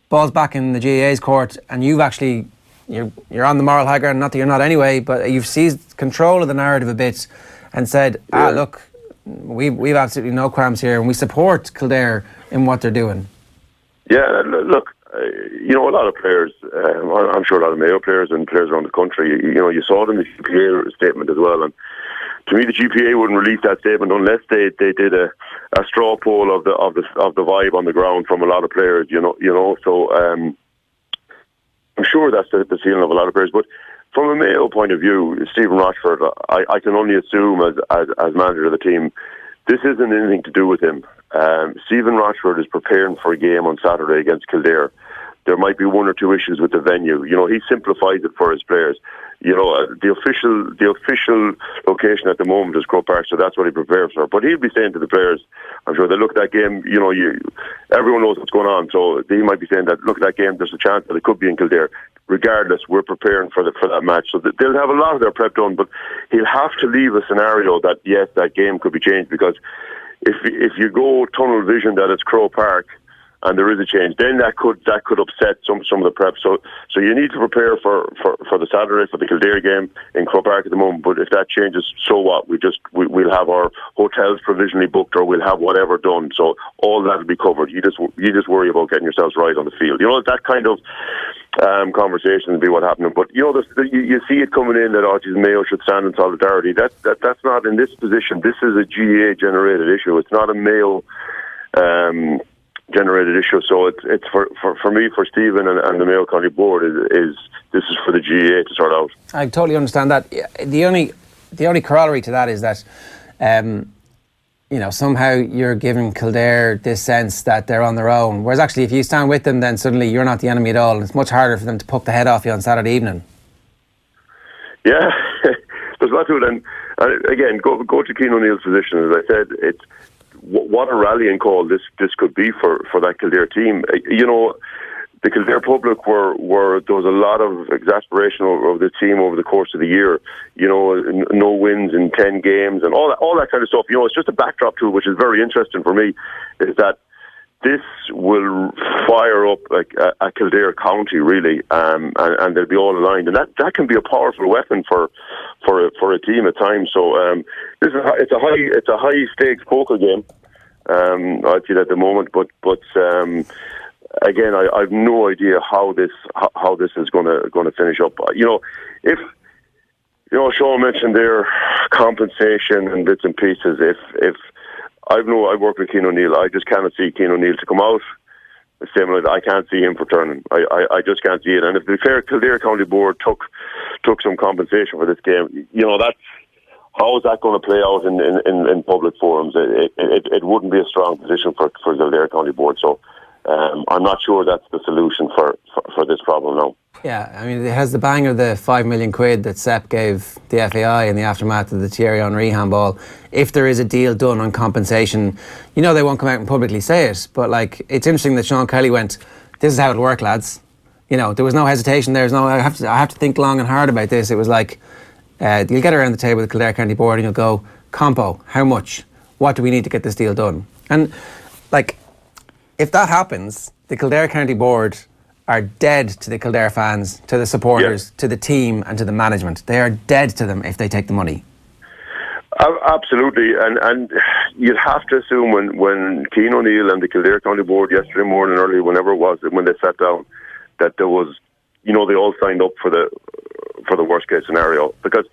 ball's back in the GAA's court and you're on the moral high ground, not that you're not anyway, but you've seized control of the narrative a bit and said, look, we've absolutely no qualms here and we support Kildare in what they're doing? Yeah, look, a lot of players, I'm sure a lot of Mayo players and players around the country, you saw them in the GPA statement as well. And to me, the GPA wouldn't release that statement unless they did a straw poll of the vibe on the ground from a lot of players. So I'm sure that's the feeling of a lot of players. But from a Mayo point of view, Stephen Rochford, I can only assume as manager of the team, this isn't anything to do with him. Stephen Rochford is preparing for a game on Saturday against Kildare. There might be one or two issues with the venue. He simplifies it for his players. The official location at the moment is Croke Park, so that's what he prepares for. But he'll be saying to the players, I'm sure they look at that game, everyone knows what's going on, so he might be saying that, look at that game, there's a chance that it could be in Kildare. Regardless, we're preparing for that match. So they'll have a lot of their prep done, but he'll have to leave a scenario that, yes, that game could be changed, because if you go tunnel vision that it's Croke Park and there is a change, then that could upset some of the prep. So you need to prepare for the Saturday, for the Kildare game in Croke Park at the moment. But if that changes, so what? We'll have our hotels provisionally booked, or we'll have whatever done. So all that will be covered. You just worry about getting yourselves right on the field. That kind of conversation will be what happening. But you see it coming in that Mayo should stand in solidarity. That's not in this position. This is a GAA generated issue. It's not a Mayo generated issue. So it's for me, for Stephen and the Mayo County Board this is for the GAA to sort out. I totally understand that. The only corollary to that is that somehow you're giving Kildare this sense that they're on their own, whereas actually if you stand with them, then suddenly you're not the enemy at all, and it's much harder for them to poke the head off you on Saturday evening. Yeah, there's a lot to it. And again, go to Cian O'Neill's position. As I said, it's what a rallying call this could be for that Kildare team. The Kildare public there was a lot of exasperation over the team over the course of the year. No wins in 10 games and all that kind of stuff. It's just a backdrop to it, which is very interesting for me, is that this will fire up a Kildare county really, and they'll be all aligned, and that can be a powerful weapon for a team at times. So it's a high stakes poker game. I'd say at the moment, but again, I've no idea how this is going to finish up. If Sean mentioned their compensation and bits and pieces. If I've worked with Cian O'Neill, I just cannot see Cian O'Neill to come out. The same way I can't see him for turning. I just can't see it. And if the Kildare County Board took some compensation for this game, that's how is that going to play out in public forums? It wouldn't be a strong position for the Kildare County Board. So I'm not sure that's the solution for this problem now. Yeah, I mean, it has the bang of the £5 million that Sepp gave the FAI in the aftermath of the Thierry Henry handball. If there is a deal done on compensation, they won't come out and publicly say it, but it's interesting that Sean Kelly went, this is how it'll work, lads. There was no hesitation there. I have to think long and hard about this. It was like, you'll get around the table with the Kildare County Board and you'll go, Compo, how much? What do we need to get this deal done? And if that happens, the Kildare County Board are dead to the Kildare fans, to the supporters, to the team and to the management. They are dead to them if they take the money. Absolutely, and you'd have to assume when Cian O'Neill and the Kildare County Board yesterday morning, early, whenever it was, when they sat down, that there was, they all signed up for the worst case scenario, because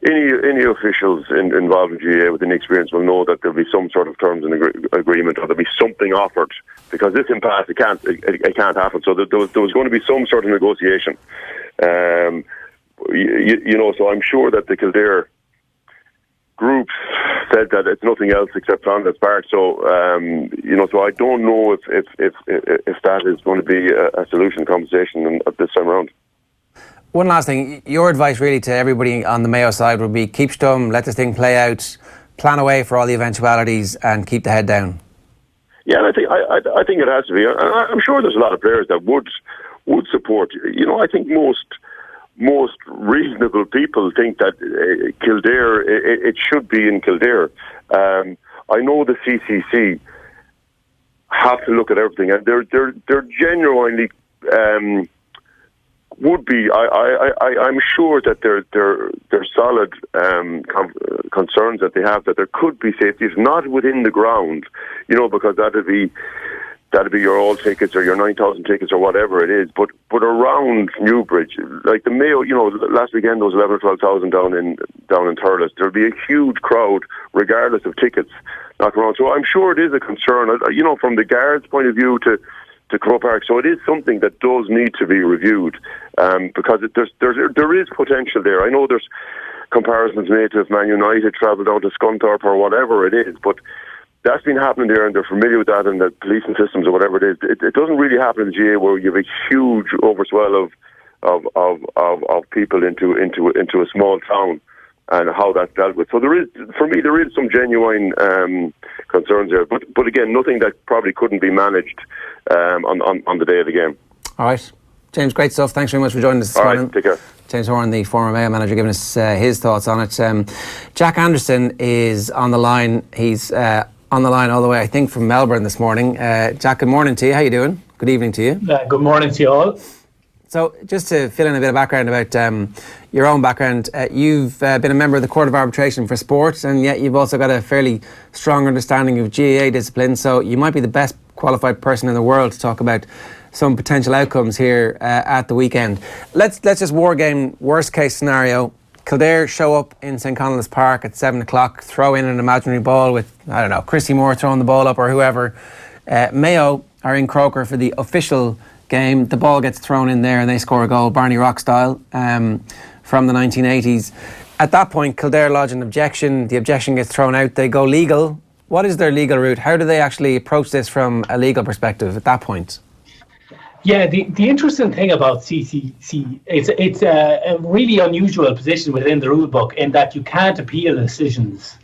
any officials involved in GAA with any experience will know that there'll be some sort of terms and agreement, or there'll be something offered, because this impasse it can't happen. So there was going to be some sort of negotiation. So I'm sure that the Kildare group said that it's nothing else except Flanders Park. So so I don't know if that is going to be a solution conversation at this time around. One last thing, your advice really to everybody on the Mayo side would be keep stum, let this thing play out, plan away for all the eventualities and keep the head down. Yeah, I think it has to be. I'm sure there's a lot of players that would support. I think most reasonable people think that Kildare, it should be in Kildare. I know the CCC have to look at everything, and they're genuinely would be. I'm sure that they're solid concerns that they have, that there could be safeties not within the ground, because that'd be that'd be your old tickets or your 9,000 tickets or whatever it is. But around Newbridge, like the Mayo, last weekend there was 11 or 12,000 down in Thurles. There'll be a huge crowd regardless of tickets knocking around. So I'm sure it is a concern, from the guards' point of view to Croke Park. So it is something that does need to be reviewed because there is potential there. I know there's comparisons made to if Man United travel down to Scunthorpe or whatever it is, but that's been happening there, and they're familiar with that, and the policing systems or whatever it is. It doesn't really happen in the GAA where you have a huge overswell of people into a small town, and how that's dealt with. So there is some genuine concerns there, but again, nothing that probably couldn't be managed on the day of the game. All right, James, great stuff. Thanks very much for joining us this morning. All right, take care. James Horan, the former Mayo manager, giving us his thoughts on it. Jack Anderson is on the line. He's on the line all the way, I think, from Melbourne this morning. Jack, good morning to you. How you doing? Good evening to you. Good morning to you all. So just to fill in a bit of background about your own background, you've been a member of the Court of Arbitration for Sport, and yet you've also got a fairly strong understanding of GAA discipline, so you might be the best qualified person in the world to talk about some potential outcomes here at the weekend. Let's just war game worst case scenario. Kildare show up in St Conleth's Park at 7 o'clock, throw in an imaginary ball with, I don't know, Chrissy Moore throwing the ball up or whoever. Mayo are in Croker for the official game. The ball gets thrown in there and they score a goal, Barney Rock style, from the 1980s. At that point, Kildare lodge an objection. The objection gets thrown out. They go legal. What is their legal route? How do they actually approach this from a legal perspective at that point? Yeah, the interesting thing about CCC, it's a really unusual position within the rule book in that you can't appeal decisions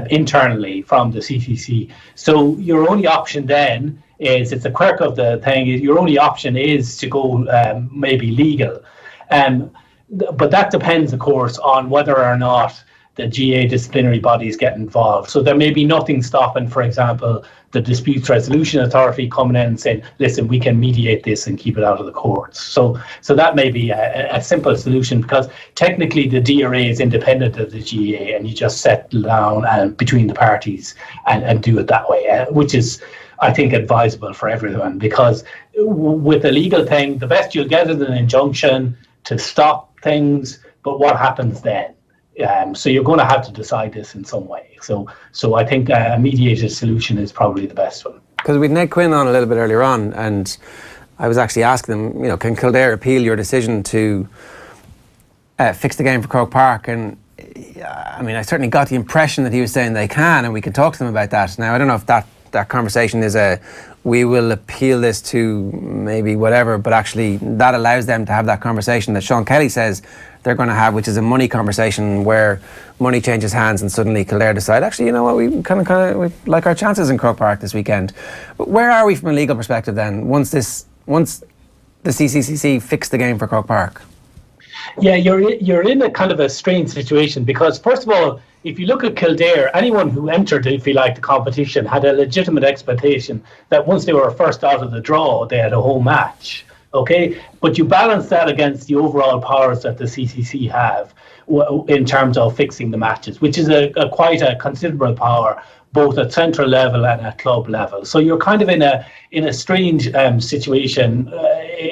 internally from the CCC. So your only option then is, it's a quirk of the thing, your only option is to go maybe legal. But that depends, of course, on whether or not the GAA disciplinary bodies get involved. So there may be nothing stopping, for example, the Disputes Resolution Authority coming in and saying, listen, we can mediate this and keep it out of the courts. So that may be a simple solution, because technically the DRA is independent of the GAA, and you just settle down between the parties and do it that way, which is, I think, advisable for everyone, because with the legal thing, the best you'll get is an injunction to stop things, but what happens then? So you're going to have to decide this in some way. So I think a mediated solution is probably the best one. Because we had Ned Quinn on a little bit earlier on, and I was actually asking them, can Kildare appeal your decision to fix the game for Croke Park? And I certainly got the impression that he was saying they can, and we can talk to them about that. Now, I don't know if that conversation is we will appeal this to maybe whatever, but actually that allows them to have that conversation that Sean Kelly says they're going to have, which is a money conversation where money changes hands and suddenly Kildare decide, actually, you know what, we kind of like our chances in Croke Park this weekend. But where are we from a legal perspective then, once the CCCC fixed the game for Croke Park? Yeah, you're in a kind of a strange situation, because first of all, if you look at Kildare, anyone who entered, if you like, the competition had a legitimate expectation that once they were first out of the draw, they had a home match. Okay, but you balance that against the overall powers that the CCC have in terms of fixing the matches, which is quite a considerable power, both at central level and at club level. So you're kind of in a strange situation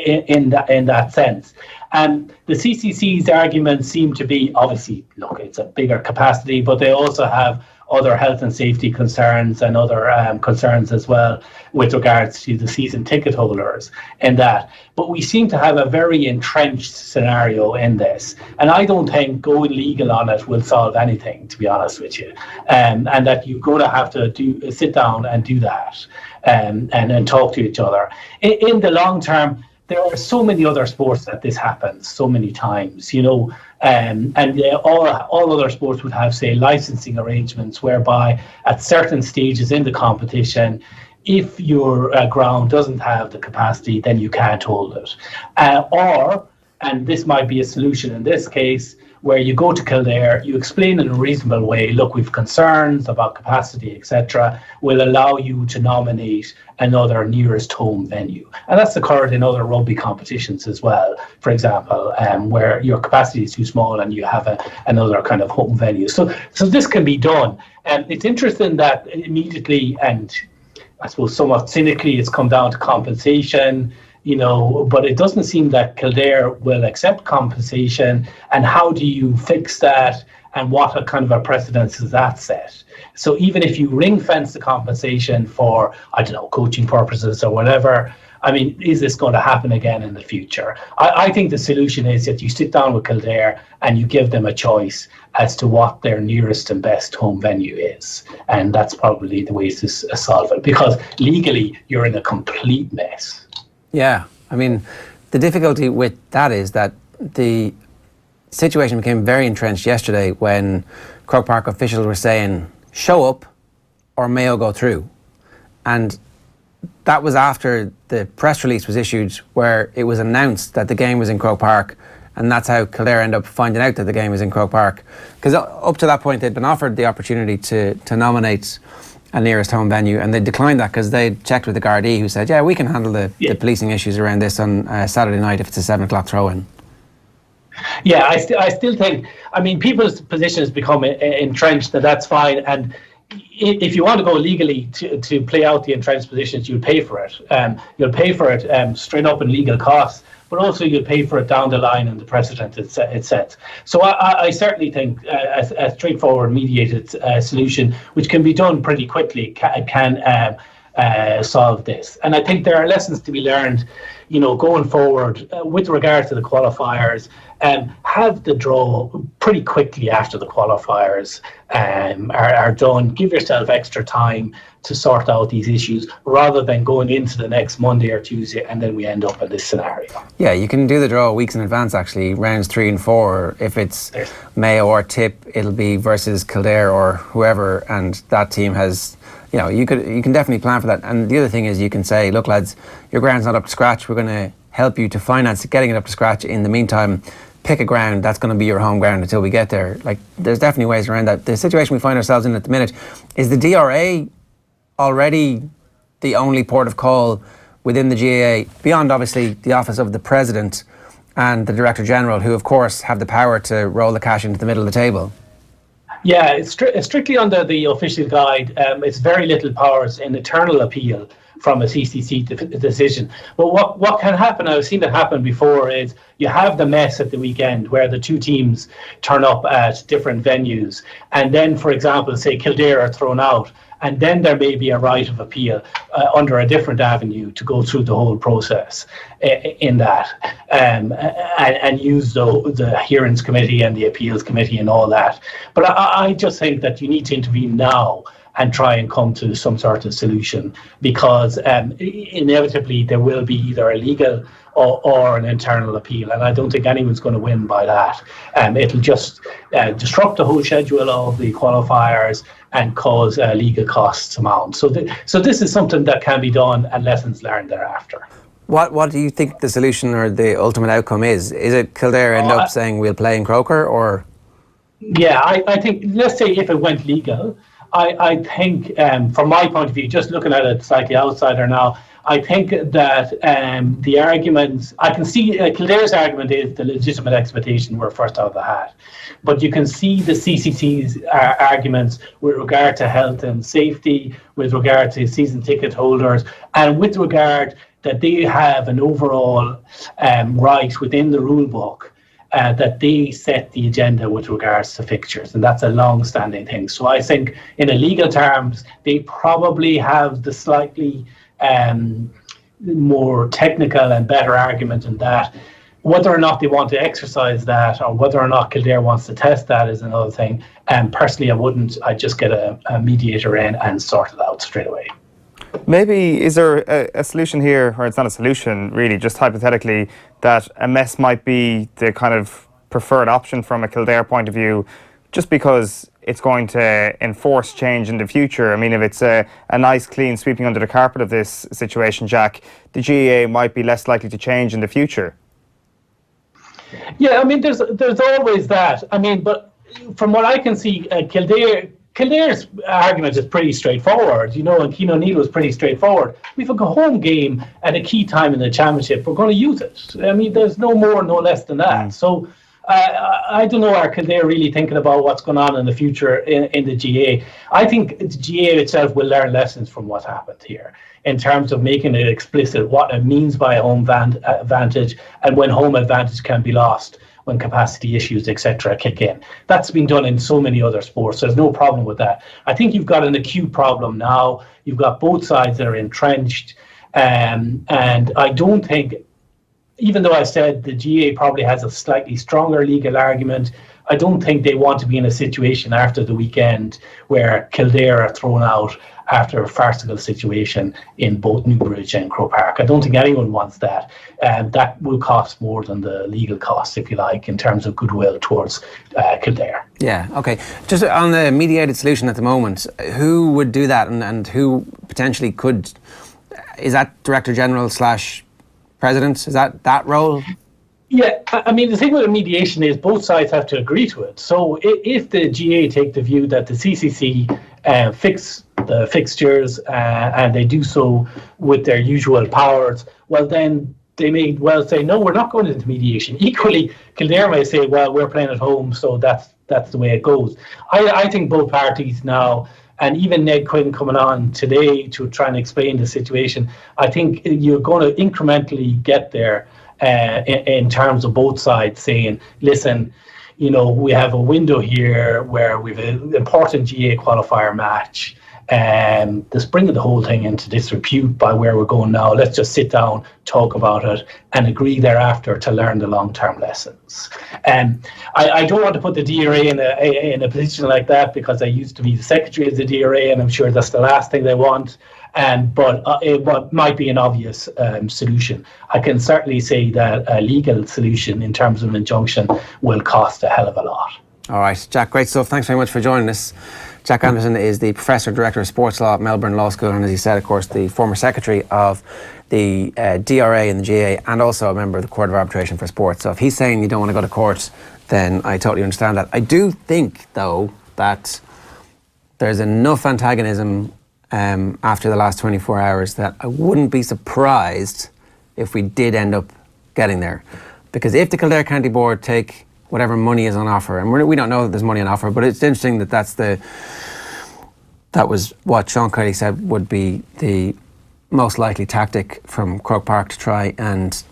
in that sense. And the CCC's arguments seem to be, obviously, look, it's a bigger capacity, but they also have other health and safety concerns and other concerns as well with regards to the season ticket holders and that. But we seem to have a very entrenched scenario in this. And I don't think going legal on it will solve anything, to be honest with you. And that you're going to have to sit down and do that and talk to each other. In the long term, there are so many other sports that this happens so many times, and all other sports would have, say, licensing arrangements whereby at certain stages in the competition, if your ground doesn't have the capacity, then you can't hold it. And this might be a solution in this case, where you go to Kildare, you explain in a reasonable way, look, we've concerns about capacity, etc., will allow you to nominate another nearest home venue. And that's occurred in other rugby competitions as well, for example, where your capacity is too small and you have another kind of home venue. So this can be done. And it's interesting that immediately, and I suppose somewhat cynically, it's come down to compensation, but it doesn't seem that Kildare will accept compensation. And how do you fix that? And what kind of a precedence is that set? So even if you ring fence the compensation for, I don't know, coaching purposes or whatever, I mean, is this going to happen again in the future? I think the solution is that you sit down with Kildare and you give them a choice as to what their nearest and best home venue is. And that's probably the way to solve it, because legally you're in a complete mess. Yeah, I mean, the difficulty with that is that the situation became very entrenched yesterday when Croke Park officials were saying, show up or Mayo go through. And that was after the press release was issued where it was announced that the game was in Croke Park, and that's how Kildare ended up finding out that the game was in Croke Park. Because up to that point they'd been offered the opportunity to nominate a nearest home venue, and they declined that because they checked with the Gardaí, who said, yeah, we can handle the policing issues around this on Saturday night if it's a 7 o'clock throw-in. Yeah, I still think, I mean, people's position has become entrenched, that's fine. And if you want to go legally to play out the entrenched positions, you'll pay for it. You'll pay for it straight up in legal costs, but also you'll pay for it down the line and the precedent it sets. So I certainly think a straightforward mediated solution, which can be done pretty quickly, can solve this. And I think there are lessons to be learned, going forward with regard to the qualifiers. Have the draw pretty quickly after the qualifiers are done. Give yourself extra time to sort out these issues rather than going into the next Monday or Tuesday and then we end up in this scenario. Yeah, you can do the draw weeks in advance, actually, rounds 3 and 4. If it's Mayo or Tip, it'll be versus Kildare or whoever, and that team has, you can definitely plan for that. And the other thing is you can say, look lads, your ground's not up to scratch, we're going to help you to finance getting it up to scratch. In the meantime, pick a ground that's going to be your home ground until we get there. Like, there's definitely ways around that. The situation we find ourselves in at the minute is the DRA already the only port of call within the GAA, beyond obviously the office of the President and the Director General, who of course have the power to roll the cash into the middle of the table. Yeah, it's strictly under the official guide. It's very little powers in eternal appeal from a CCC decision. But what can happen, I've seen it happen before, is you have the mess at the weekend where the two teams turn up at different venues, and then, for example, say Kildare are thrown out, and then there may be a right of appeal under a different avenue to go through the whole process in that, and use the hearings committee and the appeals committee and all that. But I just think that you need to intervene now and try and come to some sort of solution, because inevitably there will be either a legal or an internal appeal, and I don't think anyone's going to win by that. It'll just disrupt the whole schedule of the qualifiers and cause legal costs amount. So this is something that can be done, and lessons learned thereafter. What do you think the solution or the ultimate outcome is? Is it Kildare end up saying we'll play in Croker, or? Yeah, I think, let's say if it went legal, I think, from my point of view, just looking at it slightly outsider now, I think that the arguments, I can see Kildare's argument is the legitimate expectation were first out of the hat. But you can see the CCC's arguments with regard to health and safety, with regard to season ticket holders, and with regard that they have an overall right within the rule book that they set the agenda with regards to fixtures, and that's a long-standing thing. So I think in a legal terms, they probably have the slightly more technical and better argument in that. Whether or not they want to exercise that, or whether or not Kildare wants to test that, is another thing. And personally, I wouldn't. I'd just get a mediator in and sort it out straight away. Maybe is there a solution here, or it's not a solution really, just hypothetically, that a mess might be the kind of preferred option from a Kildare point of view, just because it's going to enforce change in the future? I mean, if it's a nice clean sweeping under the carpet of this situation, Jack, the GAA might be less likely to change in the future. Yeah, I mean, there's always that. I mean, but from what I can see, Kildare's argument is pretty straightforward, and Keane O'Neill was pretty straightforward. We've a home game at a key time in the championship. We're going to use it. I mean, there's no more, no less than that. So I don't know, are Kildare really thinking about what's going on in the future in the GAA? I think the GAA itself will learn lessons from what happened here in terms of making it explicit what it means by home advantage and when home advantage can be lost when capacity issues, etc., kick in. That's been done in so many other sports. There's no problem with that. I think you've got an acute problem now. You've got both sides that are entrenched. And I don't think, even though I said the GAA probably has a slightly stronger legal argument, I don't think they want to be in a situation after the weekend where Kildare are thrown out after a farcical situation in both Newbridge and Croke Park. I don't think anyone wants that. That will cost more than the legal costs, if you like, in terms of goodwill towards Kildare. Yeah, okay. Just on the mediated solution at the moment, who would do that and who potentially could? Is that Director General / President? Is that role? Yeah, I mean, the thing with a mediation is both sides have to agree to it. So if the GAA take the view that the CCC fix the fixtures and they do so with their usual powers, well, then they may well say, no, we're not going into mediation. Equally, Kildare may say, well, we're playing at home, so that's the way it goes. I think both parties now, and even Ned Quinn coming on today to try and explain the situation, I think you're going to incrementally get there in terms of both sides saying, listen, we have a window here where we've an important GAA qualifier match. This bringing the whole thing into disrepute by where we're going now. Let's just sit down, talk about it, and agree thereafter to learn the long-term lessons. I don't want to put the DRA in a position like that because I used to be the secretary of the DRA, and I'm sure that's the last thing they want. But what might be an obvious solution. I can certainly say that a legal solution in terms of an injunction will cost a hell of a lot. All right, Jack, great stuff. Thanks very much for joining us. Jack Anderson is the Professor Director of Sports Law at Melbourne Law School, and as he said, of course, the former Secretary of the DRA and the GAA, and also a member of the Court of Arbitration for Sport. So if he's saying you don't want to go to court, then I totally understand that. I do think, though, that there's enough antagonism after the last 24 hours that I wouldn't be surprised if we did end up getting there. Because if the Kildare County Board take whatever money is on offer, and we don't know that there's money on offer, but it's interesting that that was what Sean Kelly said would be the most likely tactic from Croke Park to try and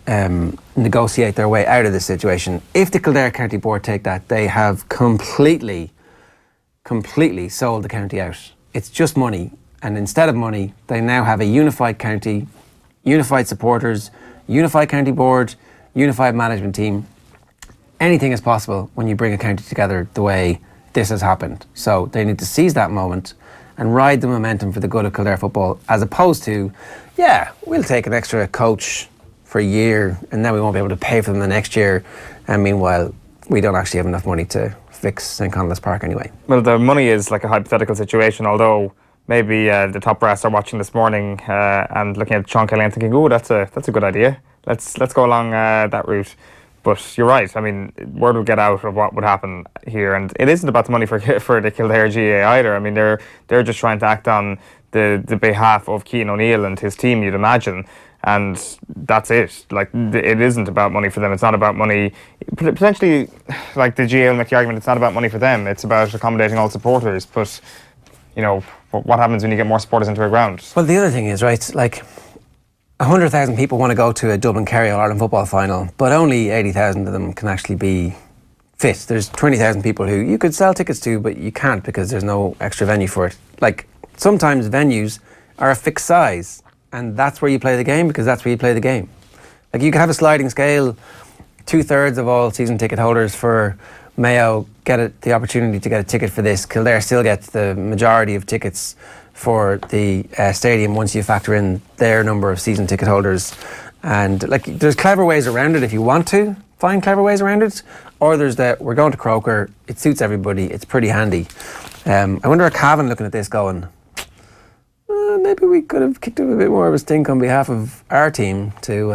negotiate their way out of this situation. If the Kildare County Board take that, they have completely sold the county out. It's just money, and instead of money, they now have a unified county, unified supporters, unified county board, unified management team. Anything is possible when you bring a county together the way this has happened. So they need to seize that moment and ride the momentum for the good of Kildare football, as opposed to, we'll take an extra coach for a year and then we won't be able to pay for them the next year. And meanwhile, we don't actually have enough money to fix St. Connollis Park anyway. Well, the money is like a hypothetical situation, although maybe the top brass are watching this morning and looking at Sean Kelly and thinking, oh, that's a good idea. Let's go along that route. But you're right. I mean, word would get out of what would happen here, and it isn't about the money for the Kildare GAA either. I mean, they're just trying to act on the behalf of Cian O'Neill and his team, you'd imagine, and that's it. Like, it isn't about money for them. It's not about money. Potentially, like the GAA will make the argument, it's not about money for them. It's about accommodating all supporters. But what happens when you get more supporters into a ground? Well, the other thing is, right, like, 100,000 people want to go to a Dublin Kerry All-Ireland football final, but only 80,000 of them can actually be fit. There's 20,000 people who you could sell tickets to, but you can't because there's no extra venue for it. Like, sometimes venues are a fixed size, and that's where you play the game because that's where you play the game. Like, you could have a sliding scale, 2/3 of all season ticket holders for Mayo get the opportunity to get a ticket for this. Kildare still gets the majority of tickets for the stadium once you factor in their number of season ticket holders. And like, there's clever ways around it if you want to find clever ways around it, or there's we're going to Croker, it suits everybody, it's pretty handy. I wonder if Cavan looking at this going, maybe we could have kicked up a bit more of a stink on behalf of our team to,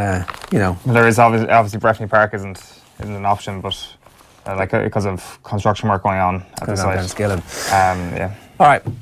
There is obviously Breffni Park isn't an option, but because of construction work going on at the site. All right.